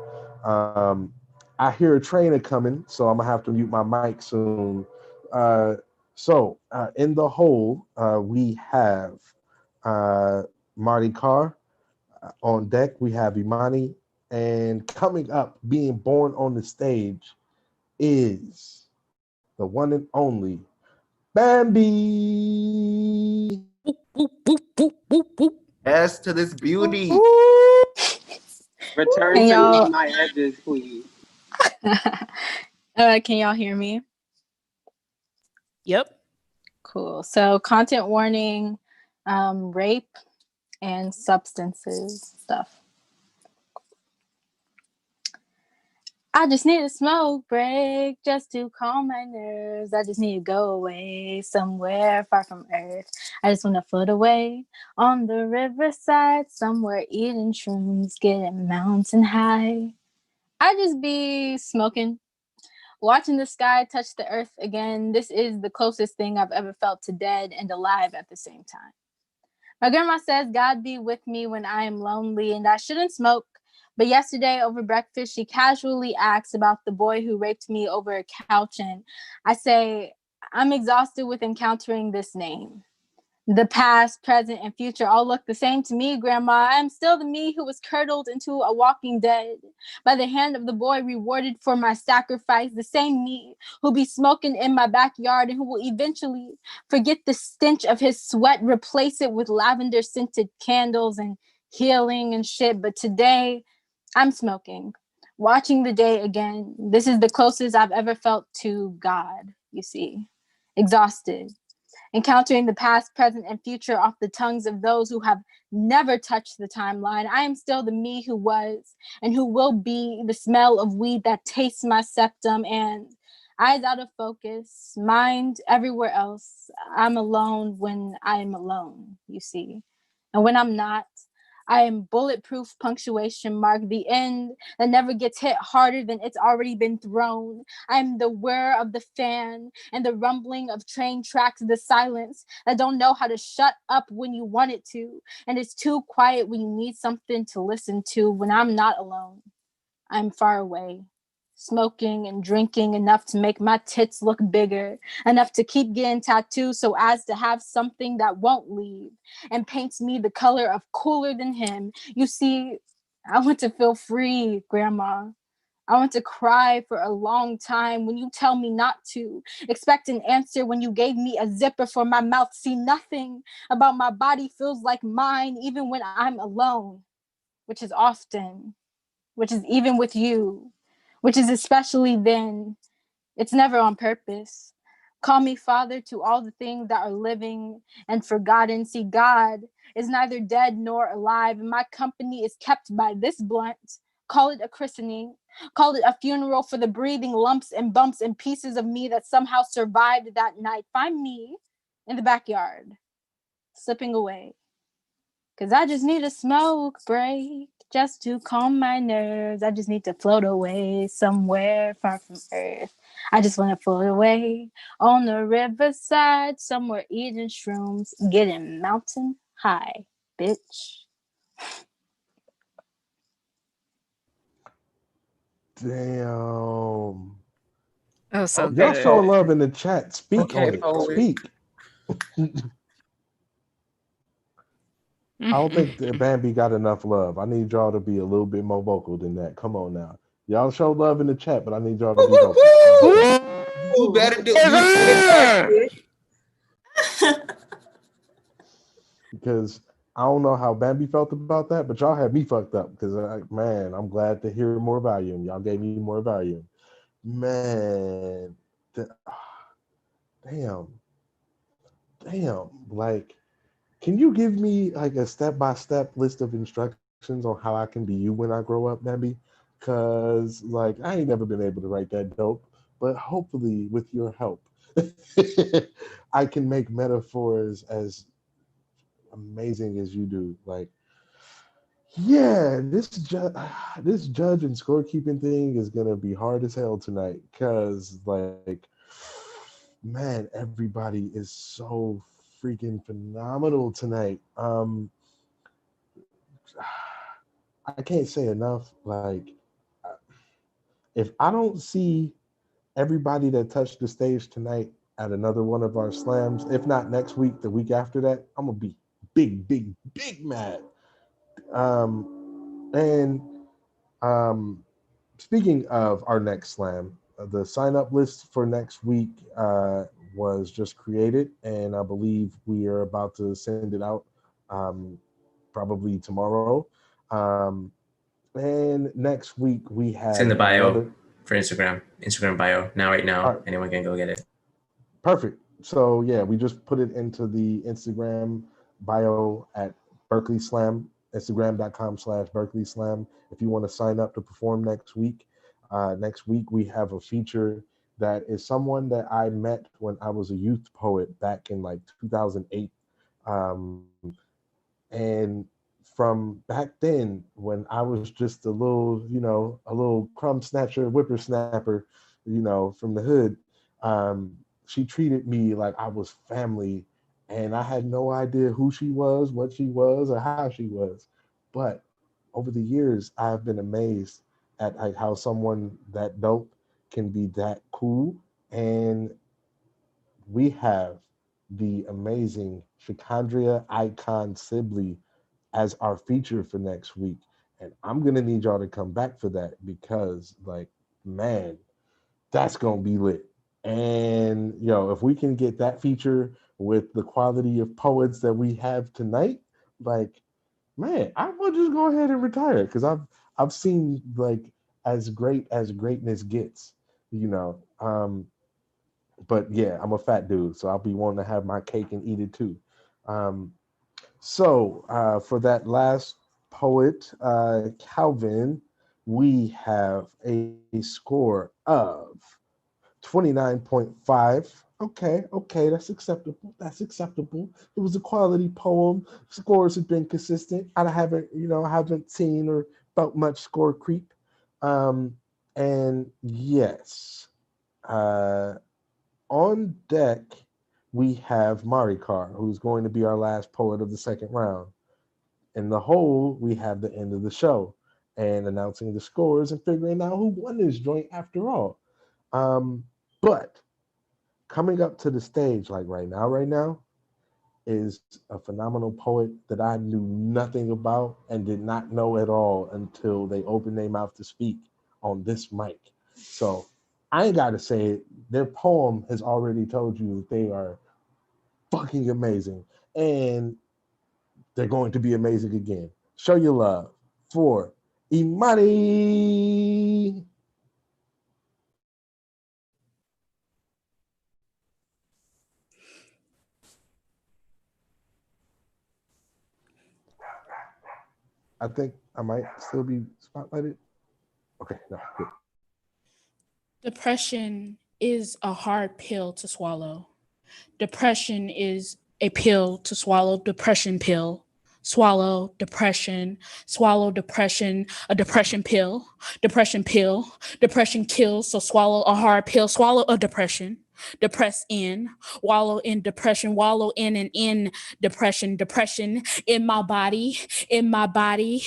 Um, I hear a trainer coming, so I'm gonna have to mute my mic soon. In the hole, we have Marty Carr. On deck, we have Imani. And coming up, being born on the stage, is the one and only Bambi. Yes to this beauty. Return Can to y'all- me my edges, please. Can y'all hear me? Yep. Cool. So content warning, rape and substances stuff. I just need a smoke break just to calm my nerves. I just need to go away somewhere far from earth. I just want to float away on the riverside somewhere eating shrooms, getting mountain high. I just be smoking, watching the sky touch the earth again. This is the closest thing I've ever felt to dead and alive at the same time. My grandma says God be with me when I am lonely and I shouldn't smoke. But yesterday over breakfast, she casually asks about the boy who raped me over a couch. And I say, I'm exhausted with encountering this name. The past, present, and future all look the same to me, Grandma. I'm still the me who was curdled into a walking dead by the hand of the boy rewarded for my sacrifice, the same me who'll be smoking in my backyard and who will eventually forget the stench of his sweat, replace it with lavender-scented candles and healing and shit. But today, I'm smoking, watching the day again. This is the closest I've ever felt to God, you see. Exhausted. Encountering the past, present, and future off the tongues of those who have never touched the timeline. I am still the me who was and who will be, the smell of weed that tastes my septum and eyes out of focus, mind everywhere else. I'm alone when I am alone, you see. And when I'm not, I am bulletproof punctuation mark, the end that never gets hit harder than it's already been thrown. I'm the whir of the fan and the rumbling of train tracks, the silence that don't know how to shut up when you want it to. And it's too quiet when you need something to listen to. When I'm not alone, I'm far away. Smoking and drinking enough to make my tits look bigger, enough to keep getting tattoos so as to have something that won't leave and paints me the color of cooler than him. You see, I want to feel free, Grandma. I want to cry for a long time when you tell me not to. Expect an answer when you gave me a zipper for my mouth. See, nothing about my body feels like mine, even when I'm alone, which is often, which is even with you, which is especially then. It's never on purpose. Call me Father to all the things that are living and forgotten. See, God is neither dead nor alive, and my company is kept by this blunt. Call it a christening. Call it a funeral for the breathing lumps and bumps and pieces of me that somehow survived that night. Find me in the backyard, slipping away. Cause I just need a smoke break just to calm my nerves. I just need to float away somewhere far from earth. I just want to float away on the riverside somewhere eating shrooms, getting mountain high, bitch. Damn. Oh, so Okay, Y'all good. showing love in the chat. Speak Okay, on it. poet. Speak. I don't think that Bambi got enough love. I need y'all to be a little bit more vocal than that. Come on now. Y'all show love in the chat, but I need y'all to be vocal. You better do. Yes, You sir. Because I don't know how Bambi felt about that, but y'all had me fucked up because, man, I'm glad to hear more volume. Y'all gave me more volume. Man, damn, damn. Like, can you give me like a step-by-step list of instructions on how I can be you when I grow up, Bambi? Cause like I ain't never been able to write that dope, but hopefully with your help, I can make metaphors as amazing as you do. Like, yeah, this judge and scorekeeping thing is gonna be hard as hell tonight. Cause like, man, everybody is so freaking phenomenal tonight. I can't say enough. Like, if I don't see everybody that touched the stage tonight at another one of our slams, if not next week, the week after that, I'm gonna be big, big, big mad. And speaking of our next slam, the sign up list for next week was just created, and I believe we are about to send it out probably tomorrow. And next week we have It's in the bio another for Instagram bio. Right now, anyone can go get it. Perfect. So yeah, we just put it into the Instagram bio at Berkeley Slam, Instagram.com/Berkeley Slam. If you want to sign up to perform next week. Next week we have a feature that is someone that I met when I was a youth poet back in like 2008. And from back then, when I was just a little, a little crumb snatcher, whippersnapper, from the hood, she treated me like I was family, and I had no idea who she was, what she was, or how she was. But over the years, I've been amazed at like how someone that dope can be that cool. And we have the amazing Shikandria Icon Sibley as our feature for next week. And I'm gonna need y'all to come back for that because, like, man, that's gonna be lit. And if we can get that feature with the quality of poets that we have tonight, like, man, I will just go ahead and retire because I've seen like as great as greatness gets, you know. But yeah, I'm a fat dude, so I'll be wanting to have my cake and eat it too. So for that last poet, Calvin, we have a score of 29.5. Okay, that's acceptable. That's acceptable. It was a quality poem. Scores have been consistent. I haven't seen or felt much score creep. And yes, uh, on deck, we have Marikar, who's going to be our last poet of the second round. In the hole, we have the end of the show and announcing the scores and figuring out who won this joint after all. But coming up to the stage, like right now, is a phenomenal poet that I knew nothing about and did not know at all until they opened their mouth to speak on this mic. So I ain't got to say it. Their poem has already told you that they are fucking amazing. And they're going to be amazing again. Show your love for Imani. I think I might still be spotlighted. Okay, no, good. Depression is a hard pill to swallow. Depression is a pill to swallow. Depression pill. Swallow depression, a depression pill, depression pill, depression kills. So swallow a hard pill, swallow a depression, depress in, wallow in depression, wallow in and in depression, depression in my body, in my body.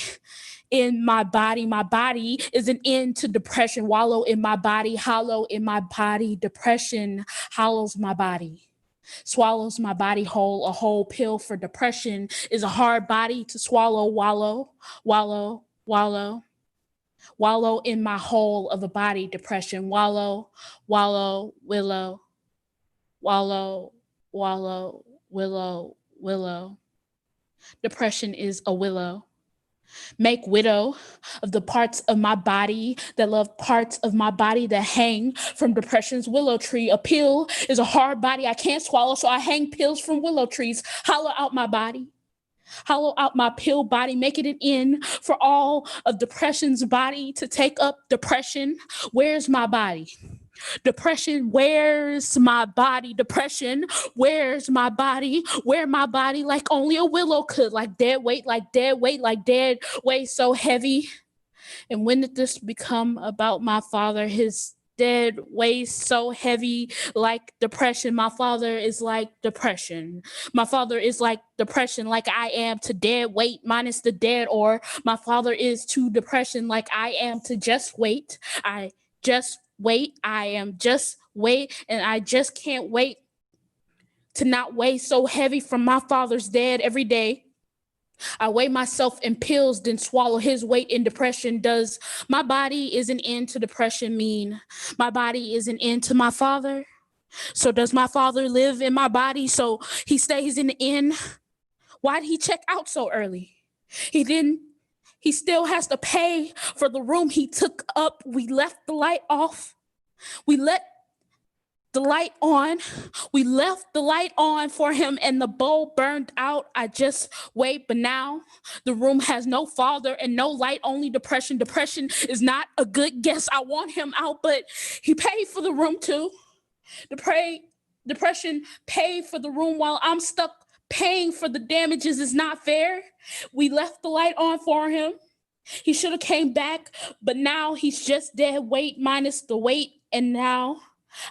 In my body is an end to depression. Wallow in my body, hollow in my body. Depression hollows my body, swallows my body whole. A whole pill for depression is a hard body to swallow. Wallow, wallow, wallow, wallow in my whole of a body. Depression, wallow, wallow, willow, wallow, wallow, willow, willow. Depression is a willow. Make widow of the parts of my body that love parts of my body that hang from depression's willow tree. A pill is a hard body I can't swallow, so I hang pills from willow trees. Hollow out my body. Hollow out my pill body, make it an end for all of depression's body to take up depression. Where's my body? Depression, where's my body? Depression, where's my body? Where my body like only a willow could, like dead weight, like dead weight, like dead weight so heavy. And when did this become about my father? His dead weight so heavy, like depression. My father is like depression. My father is like depression, like I am to dead weight minus the dead, or my father is to depression, like I am to just wait. I just wait. I am just wait, and I just can't wait to not weigh so heavy from my father's dead every day. I weigh myself in pills, then swallow his weight in depression. Does my body is an end to depression mean my body is an end to my father? So does my father live in my body so he stays in the inn? Why'd he check out so early? He still has to pay for the room he took up. We left the light off. We let the light on. We left the light on for him and the bulb burned out. I just wait, but now the room has no father and no light, only depression. Depression is not a good guess. I want him out, but he paid for the room too. Depression paid for the room while I'm stuck paying for the damages. Is not fair. We left the light on for him. He should have came back, but now he's just dead weight minus the weight. And now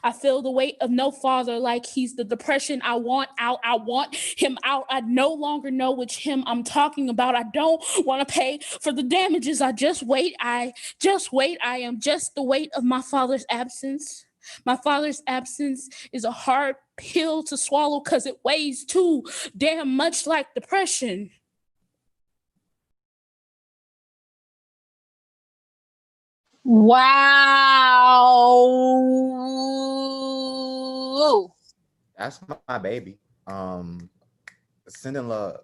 I feel the weight of no father, like he's the depression I want out. I want him out. I no longer know which him I'm talking about. I don't want to pay for the damages. I just wait. I just wait. I am just the weight of my father's absence. My father's absence is a hard pill to swallow because it weighs too damn much like depression. Wow. That's my baby. Sending love,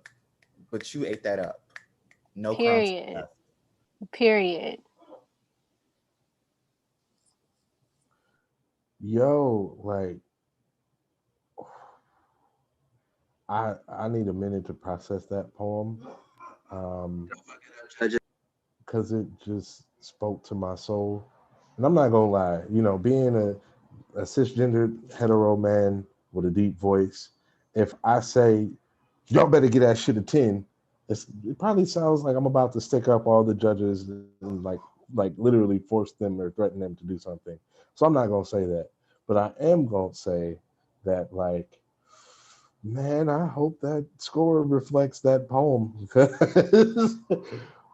but you ate that up. No crumbs Period. left. Period. Yo, like I need a minute to process that poem. Because it just spoke to my soul. And I'm not gonna lie, being a cisgendered hetero man with a deep voice, if I say, y'all better get that shit a 10, it probably sounds like I'm about to stick up all the judges and like literally force them or threaten them to do something. So I'm not gonna say that. But I am gonna say that, like, man, I hope that score reflects that poem. Because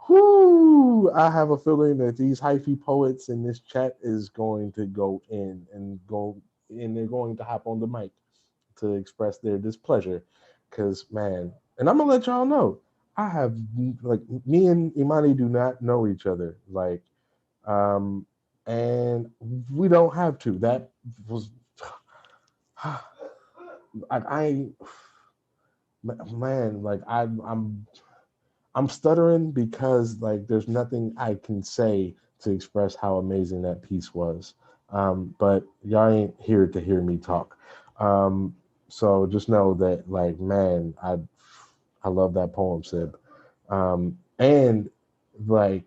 whoo, I have a feeling that these hyphy poets in this chat is going to go in and they're going to hop on the mic to express their displeasure. Because, man, and I'm gonna let y'all know, I have, like, me and Imani do not know each other, like, and we don't have to. That was I man, like I'm stuttering because, like, there's nothing I can say to express how amazing that piece was. But y'all ain't here to hear me talk. So just know that, like, man, I love that poem, Sib. And, like,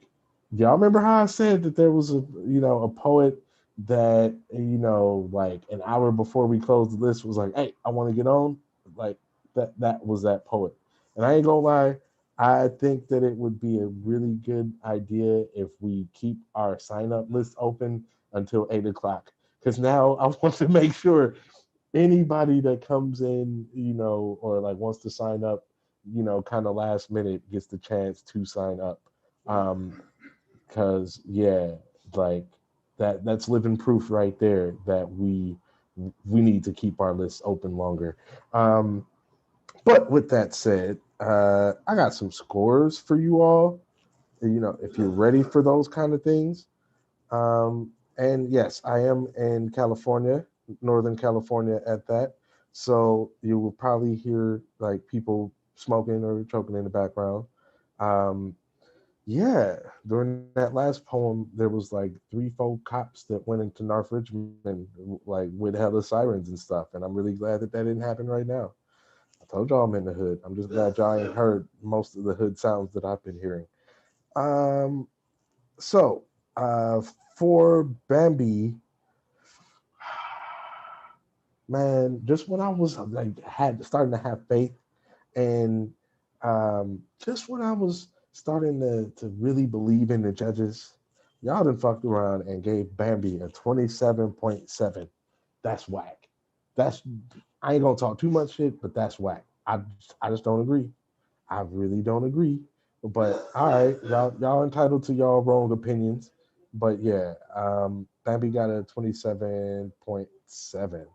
y'all remember how I said that there was a poet that, like, an hour before we closed the list was like, hey, I want to get on? Like, that was that poet. And I ain't gonna lie, I think that it would be a really good idea if we keep our sign-up list open until 8 o'clock. Because now I want to make sure anybody that comes in, or like wants to sign up, kind of last minute gets the chance to sign up. Because yeah, like that's living proof right there that we need to keep our lists open longer. But with that said, I got some scores for you all, if you're ready for those kind of things. And yes, I am in California, Northern California at that. So you will probably hear, like, people smoking or choking in the background. Yeah, during that last poem, there was like 3, 4 cops that went into North Richmond, like with hella sirens and stuff. And I'm really glad that didn't happen right now. I told y'all I'm in the hood. I'm just glad y'all ain't heard most of the hood sounds that I've been hearing. Um, so for Bambi, man, just when I was like had starting to have faith, and just when I was starting to really believe in the judges, y'all done fucked around and gave Bambi a 27.7. That's whack. That's I ain't gonna talk too much shit, but that's whack. I just don't agree. I really don't agree. But all right, y'all entitled to y'all wrong opinions. But yeah, Bambi got a 27.7.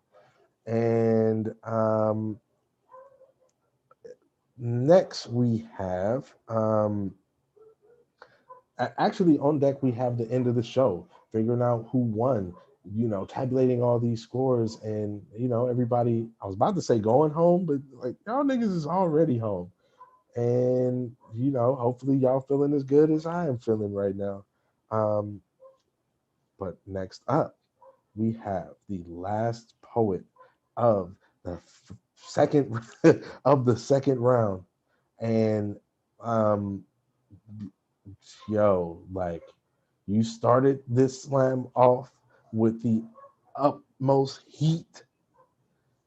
And next we have actually on deck we have the end of the show, figuring out who won, tabulating all these scores, and everybody, I was about to say going home, but like y'all niggas is already home. And hopefully y'all feeling as good as I am feeling right now. But next up we have the last poet of the second of the second round. And like, you started this slam off with the utmost heat,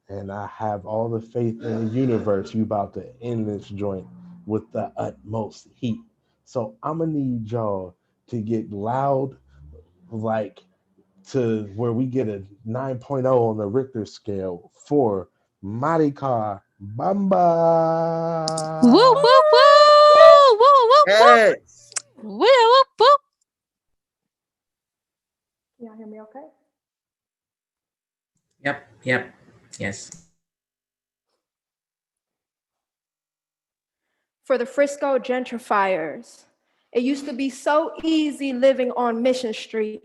and I have all the faith in the universe you about to end this joint with the utmost heat. So I'm gonna need y'all to get loud, like to where we get a 9.0 on the Richter scale for Marika Bamba. Woo, woo, woo! Woo, woo, Yes. woo! Woo, woo, woo! Y'all hear me okay? Yep. Yes. For the Frisco gentrifiers, it used to be so easy living on Mission Street.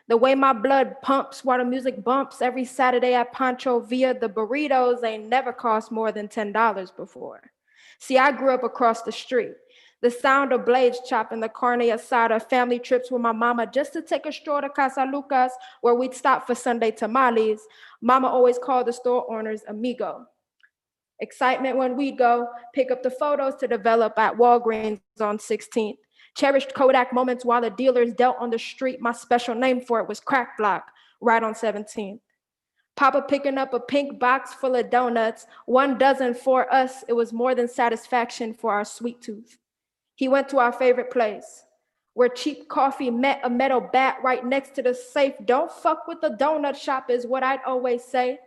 The way my blood pumps while the music bumps every Saturday at Pancho Villa, the burritos ain't never cost more than $10 before. See, I grew up across the street. The sound of blades chopping, the carne asada, family trips with my mama just to take a stroll to Casa Lucas, where we'd stop for Sunday tamales. Mama always called the store owners amigo. Excitement when we go, pick up the photos to develop at Walgreens on 16th. Cherished Kodak moments while the dealers dealt on the street. My special name for it was Crack Block, right on 17th. Papa picking up a pink box full of donuts, 1 dozen for us. It was more than satisfaction for our sweet tooth. He went to our favorite place, where cheap coffee met a metal bat right next to the safe. Don't fuck with the donut shop is what I'd always say.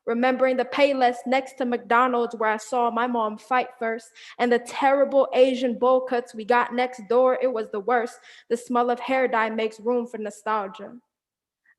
Remembering the Payless next to McDonald's, where I saw my mom fight first, and the terrible Asian bowl cuts we got next door, it was the worst. The smell of hair dye makes room for nostalgia.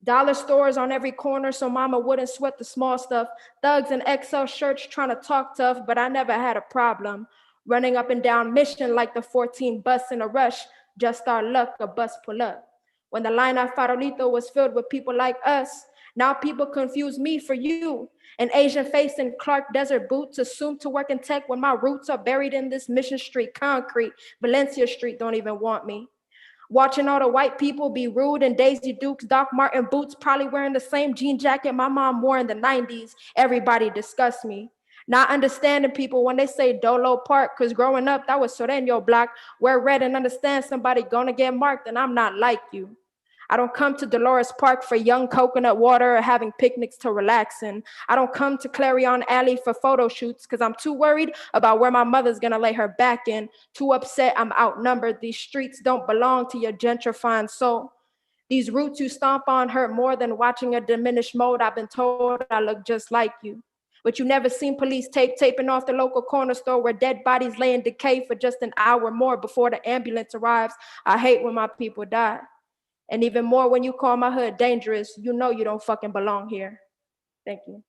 Dollar stores on every corner so mama wouldn't sweat the small stuff. Thugs in XL shirts trying to talk tough, but I never had a problem. Running up and down Mission like the 14 bus in a rush, just our luck, a bus pull up. When the line at Farolito was filled with people like us, now people confuse me for you. An Asian face in Clark Desert boots, assumed to work in tech when my roots are buried in this Mission Street concrete. Valencia Street don't even want me. Watching all the white people be rude in Daisy Dukes, Doc Martin boots, probably wearing the same jean jacket my mom wore in the 90s. Everybody discussed me. Not understanding people when they say Dolo Park, because growing up, that was Soreno block. Wear red and understand somebody gonna get marked, and I'm not like you. I don't come to Dolores Park for young coconut water or having picnics to relax in. I don't come to Clarion Alley for photo shoots because I'm too worried about where my mother's gonna lay her back in. Too upset I'm outnumbered. These streets don't belong to your gentrifying soul. These roots you stomp on hurt more than watching a diminished mode. I've been told I look just like you. But you never seen police taping off the local corner store where dead bodies lay in decay for just an hour more before the ambulance arrives. I hate when my people die. And even more when you call my hood dangerous, you know you don't fucking belong here. Thank you.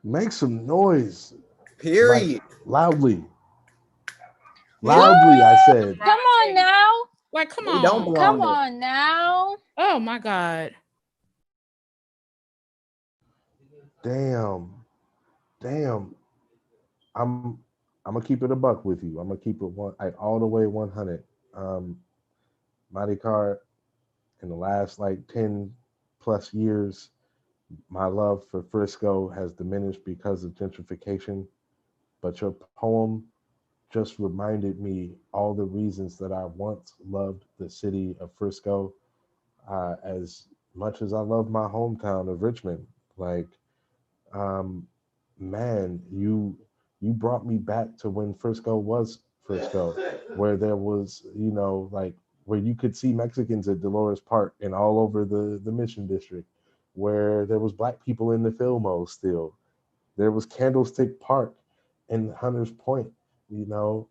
Make some noise. Period. Like, loudly. Woo! Loudly, I said. Come on now. Like, come They don't on. belong Come there. on now. Oh my God. Damn. I'm I'm gonna keep it a buck with you. I'm gonna keep it all the way 100. Um, Mighty Car, in the last like 10 plus years, my love for Frisco has diminished because of gentrification. But your poem just reminded me all the reasons that I once loved the city of Frisco, as much as I love my hometown of Richmond. Like, um, man, you brought me back to when Frisco was Frisco, where there was, like where you could see Mexicans at Dolores Park and all over the Mission District, where there was black people in the Fillmore still. There was Candlestick Park and Hunters Point, you know.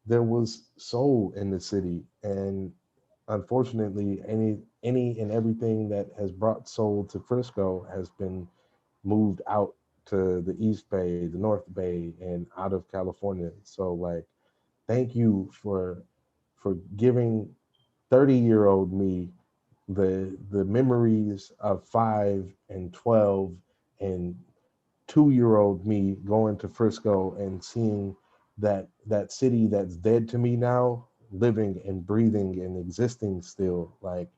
There was soul in the city, and unfortunately any and everything that has brought soul to Frisco has been moved out to the East Bay, the North Bay, and out of California. So like, thank you for giving 30-year-old me the memories of 5 and 12 and 2-year-old me going to Frisco and seeing that city that's dead to me now, living and breathing and existing still. Like,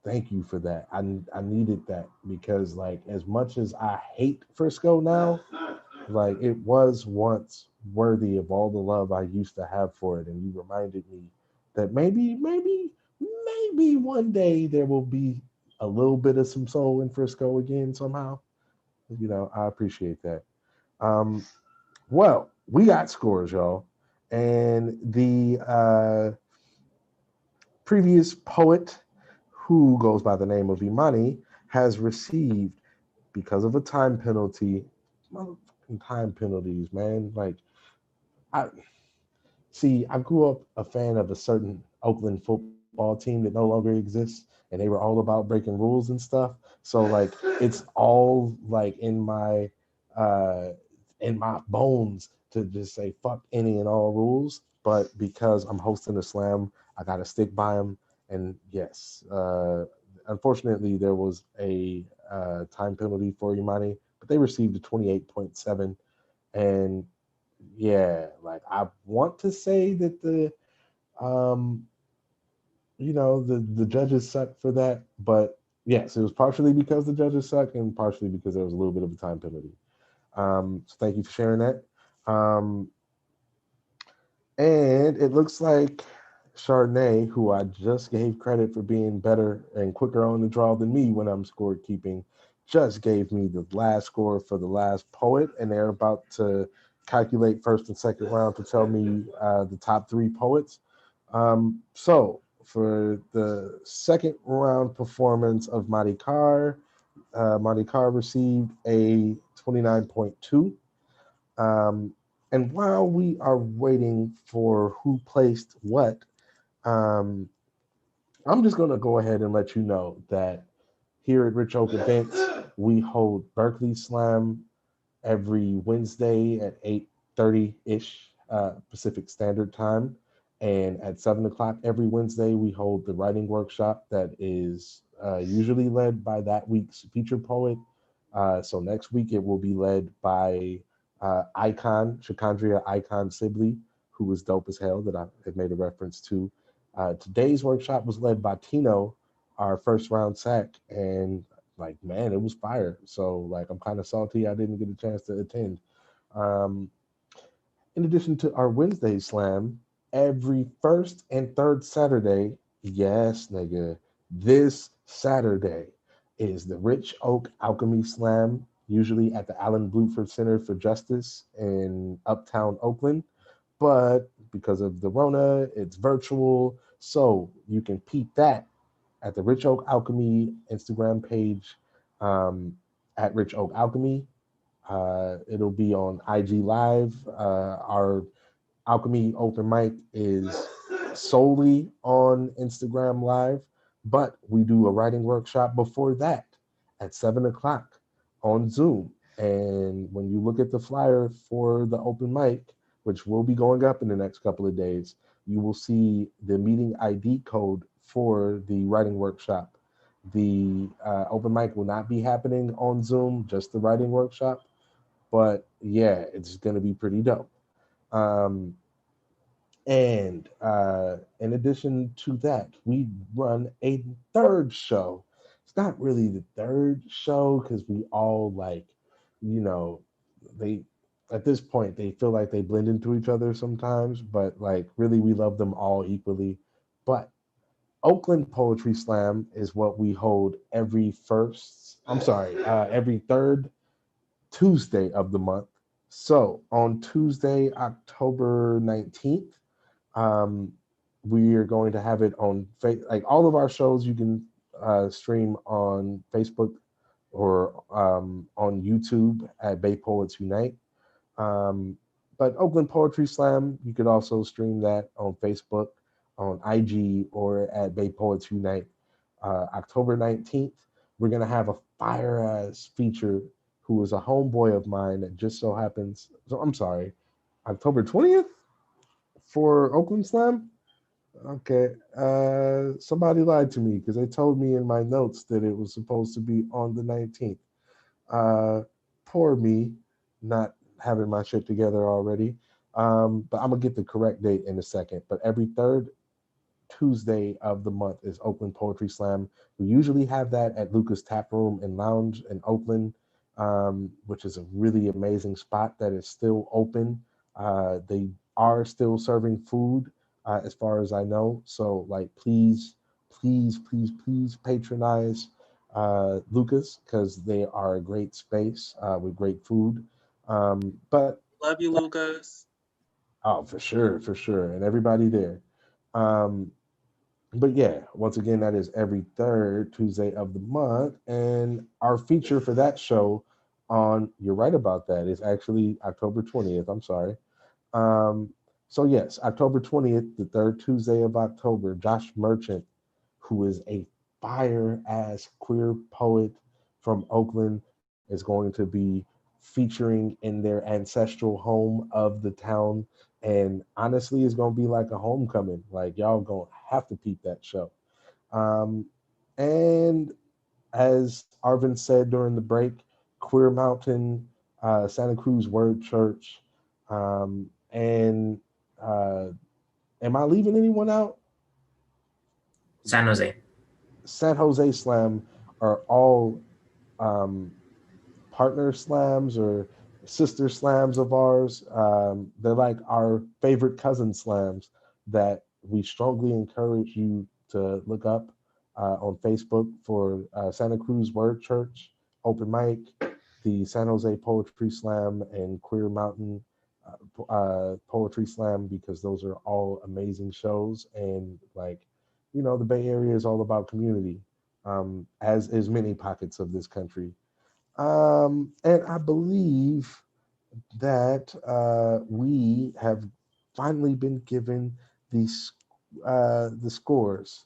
thank you for that. I needed that, because like, as much as I hate Frisco now, like, it was once worthy of all the love I used to have for it. And you reminded me that maybe one day there will be a little bit of some soul in Frisco again somehow. I appreciate that. Um, well, we got scores, y'all. And the previous poet, who goes by the name of Imani, has received, because of a time penalty, motherfucking time penalties, man. Like, I see, I grew up a fan of a certain Oakland football team that no longer exists, and they were all about breaking rules and stuff. So like, it's all like uh in my bones to just say fuck any and all rules. But because I'm hosting a slam, I gotta stick by them. And yes, unfortunately, there was a time penalty for Imani, but they received a 28.7. And yeah, like, I want to say that um the judges suck for that, but yes, it was partially because the judges suck and partially because there was a little bit of a time penalty. So thank you for sharing that. Um, and it looks like Chardonnay, who I just gave credit for being better and quicker on the draw than me when I'm score keeping, just gave me the last score for the last poet, and they're about to calculate first and second round to tell me the top 3 poets. So for the second round performance of Madi Carr received a 29.2. Um, and while we are waiting for who placed what, um, I'm just going to go ahead and let you know that here at Rich Oak Events, we hold Berkeley Slam every Wednesday at 8:30-ish Pacific Standard Time. And at 7 o'clock every Wednesday, we hold the writing workshop that is usually led by that week's featured poet. So next week, it will be led by Shakandria Icon Sibley, who was dope as hell, that I had made a reference to. Today's workshop was led by Tino, our first round sack, and like, man, it was fire. So like, I'm kind of salty I didn't get a chance to attend. Um, in addition to our Wednesday slam, every first and third Saturday, yes, nigga, this Saturday is the Rich Oak Alchemy Slam, usually at the Allen Bluford Center for Justice in Uptown Oakland. But because of the Rona, it's virtual. So you can peep that at the Rich Oak Alchemy Instagram page, at Rich Oak Alchemy. It'll be on IG Live. Our Alchemy open mic is solely on Instagram Live, but we do a writing workshop before that at 7 o'clock on Zoom. And when you look at the flyer for the open mic, which will be going up in the next couple of days, you will see the meeting ID code for the writing workshop. The open mic will not be happening on Zoom, just the writing workshop. But yeah, it's gonna be pretty dope. Um, and in addition to that, we run a third show. It's not really the third show because we all like, you know, they at this point they feel like they blend into each other sometimes, but like really we love them all equally. But Oakland Poetry Slam is what we hold every third Tuesday of the month. So on Tuesday, October 19th, um, we are going to have it on like all of our shows you can stream on Facebook or on YouTube at Bay Poets Unite. Um, but Oakland Poetry Slam, you could also stream that on Facebook, on IG, or at Bay Poets Unite. October 19th, we're going to have a fire ass feature who is a homeboy of mine that just so happens. So I'm sorry, October 20th for Oakland Slam. Okay. Somebody lied to me because they told me in my notes that it was supposed to be on the 19th. Uh, Poor me, not having my shit together already. But I'm gonna get the correct date in a second. But every third Tuesday of the month is Oakland Poetry Slam. We usually have that at Lucas Tap Room and Lounge in Oakland, which is a really amazing spot that is still open. They are still serving food, as far as I know. So, like, please, please, please, please patronize Lucas because they are a great space with great food. But Love you, Lucas. oh, for sure, and everybody there. Um, but yeah, once again, that is every third Tuesday of the month. And our feature for that show you're right about that, is actually October 20th. I'm sorry. Um, so, yes, October 20th, the third Tuesday of October, Josh Merchant, who is a fire ass queer poet from Oakland, is going to be featuring in their ancestral home of the town. And honestly, it's going to be like a homecoming. Like, y'all going to have to peep that show. Um, and as Arvin said during the break, Queer Mountain, Santa Cruz Word Church, and am I leaving anyone out? San Jose. San Jose Slam are all um, partner slams or sister slams of ours. They're like our favorite cousin slams that we strongly encourage you to look up on Facebook for Santa Cruz Word Church, Open Mic, the San Jose Poetry Slam, and Queer Mountain Poetry Slam, because those are all amazing shows. And like, the Bay Area is all about community, as is many pockets of this country. And I believe that we have finally been given the scores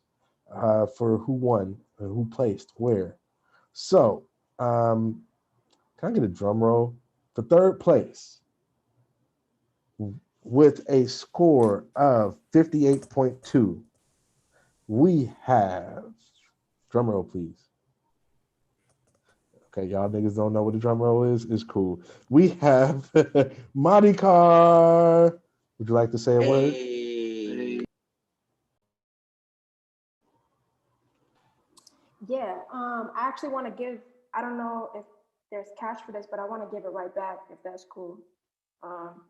for who won and who placed where. So, can I get a drum roll? For third place, with a score of 58.2, we have, drum roll please. Okay, y'all niggas don't know what a drum roll is. It's cool. We have Monty Carr. Would you like to say a word? Yeah, I actually want to give, I don't know if there's cash for this, but I want to give it right back if that's cool.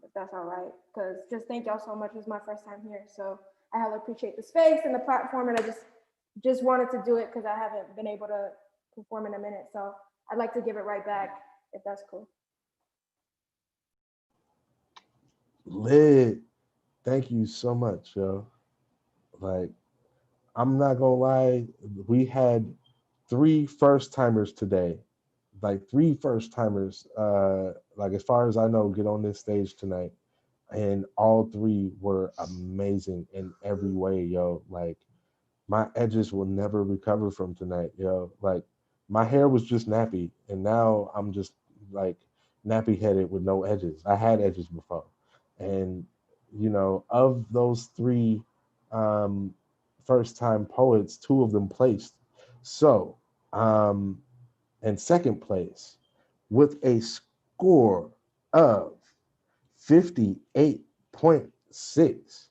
If that's all right. Because just thank y'all so much. It was my first time here. So I hella appreciate the space and the platform. And I just wanted to do it because I haven't been able to perform in a minute. So I'd like to give it right back if that's cool. Lit. Thank you so much, yo. Like, I'm not gonna lie, we had 3 first timers today. Like 3 first timers, like as far as I know, get on this stage tonight. And all 3 were amazing in every way, yo. Like, my edges will never recover from tonight, yo. Like, my hair was just nappy, and now I'm just like nappy headed with no edges. I had edges before. And of those 3 um first time poets, 2 of them placed. So, in second place, with a score of 58.6.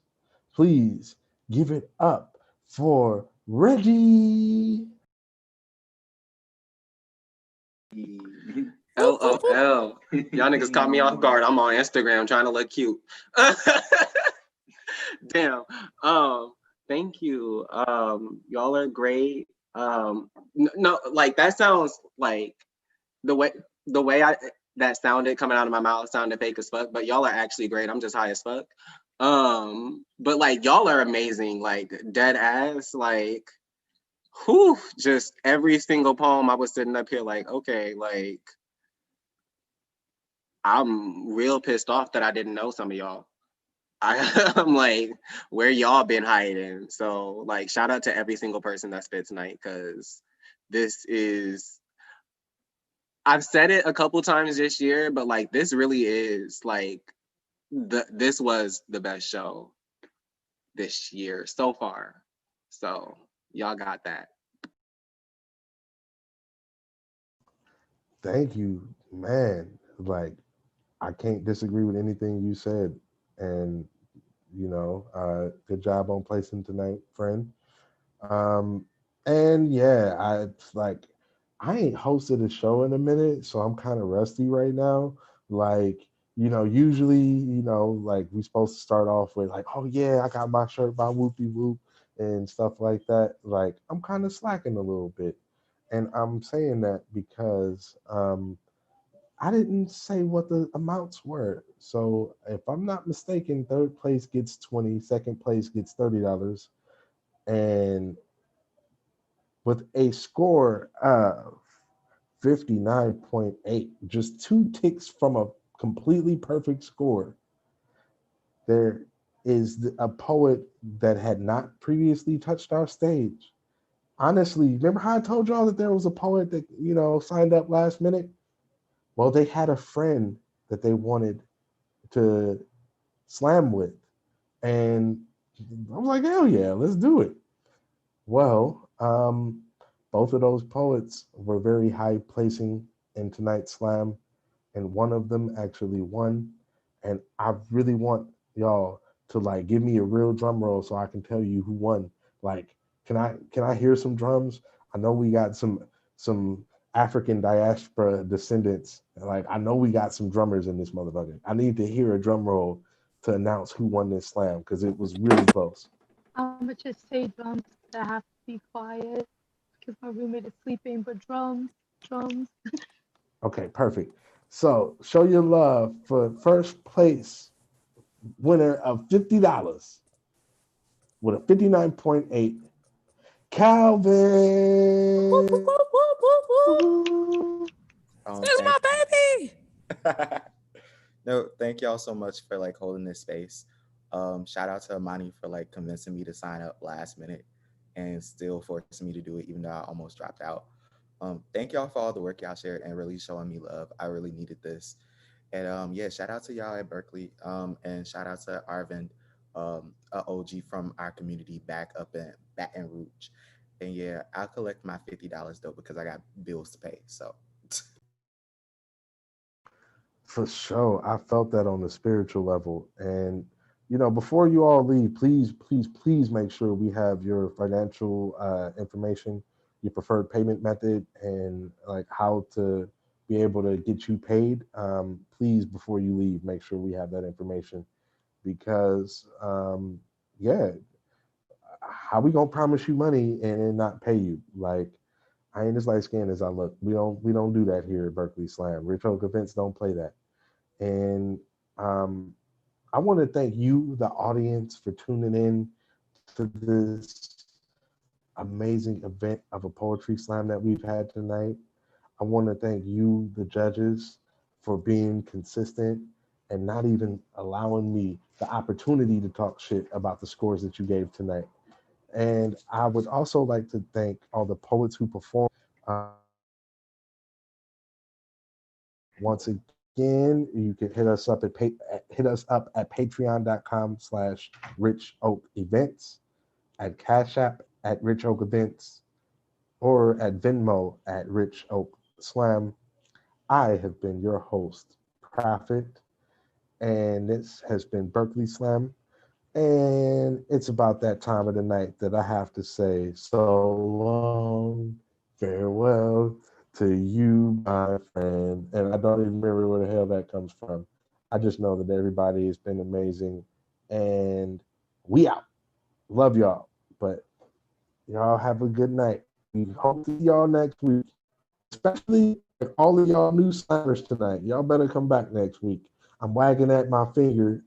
Please give it up for Reggie. LOL. Y'all niggas caught me off guard. I'm on Instagram trying to look cute. Damn. Thank you. Y'all are great. No, like that sounds like the way that sounded coming out of my mouth sounded fake as fuck, but y'all are actually great. I'm just high as fuck. But like y'all are amazing, like dead ass, like whew, just every single poem I was sitting up here like, okay, like I'm real pissed off that I didn't know some of y'all. I'm like, where y'all been hiding? So like, shout out to every single person that spit tonight, because this is, I've said it a couple times this year, but like this really is like, this was the best show this year so far. So y'all got that. Thank you, man. Like, I can't disagree with anything you said. And, good job on placing tonight, friend. Um, and yeah, I ain't hosted a show in a minute, so I'm kind of rusty right now. Like, usually, like we supposed to start off with like, oh yeah, I got my shirt by Whoopie Whoop and stuff like that. Like, I'm kind of slacking a little bit. And I'm saying that because I didn't say what the amounts were. So if I'm not mistaken, third place gets 20, second place gets $30. And with a score of 59.8, just 2 ticks from a completely perfect score, there is a poet that had not previously touched our stage. Honestly, remember how I told y'all that there was a poet that, signed up last minute? Well, they had a friend that they wanted to slam with. And I was like, hell yeah, let's do it. Well, both of those poets were very high placing in tonight's slam, and one of them actually won. And I really want y'all to like give me a real drum roll so I can tell you who won. Like, can I hear some drums? I know we got some African diaspora descendants. Like, I know we got some drummers in this motherfucker. I need to hear a drum roll to announce who won this slam because it was really close. I'm gonna just say drums. I have to be quiet because my roommate is sleeping. But drums. Okay, perfect. So show your love for first place winner of $50 with a 59.8, Calvin. Whoop, whoop, whoop, whoop, whoop, whoop. That's my baby. No, thank y'all so much for like holding this space. Shout out to Amani for like convincing me to sign up last minute and still forcing me to do it even though I almost dropped out. Thank y'all for all the work y'all shared and really showing me love. I really needed this. And yeah, shout out to y'all at Berkeley. And shout out to Arvind, a OG from our community back up in Baton Rouge. And yeah, I'll collect my $50 though because I got bills to pay. So For sure. I felt that on the spiritual level. And, before you all leave, please make sure we have your financial information, your preferred payment method, and like how to be able to get you paid. Please, before you leave, make sure we have that information because, yeah, how we gonna promise you money and not pay you? Like, I ain't as light skinned as I look. We don't do that here at Berkeley Slam. Rich Oak events don't play that. And I want to thank you, the audience, for tuning in to this amazing event of a poetry slam that we've had tonight. I want to thank you, the judges, for being consistent and not even allowing me the opportunity to talk shit about the scores that you gave tonight. And I would also like to thank all the poets who performed. Once again, you can hit us up at patreon.com/Rich Oak Events, at Cash App at Rich Oak Events, or at Venmo at Rich Oak Slam. I have been your host, Prophet, and this has been Berkeley Slam. And it's about that time of the night that I have to say so long, farewell to you, my friend. And I don't even remember where the hell that comes from. I just know that everybody has been amazing, and we out. Love y'all, but y'all have a good night. We hope to see y'all next week, especially all of y'all new slammers tonight. Y'all better come back next week. I'm wagging my finger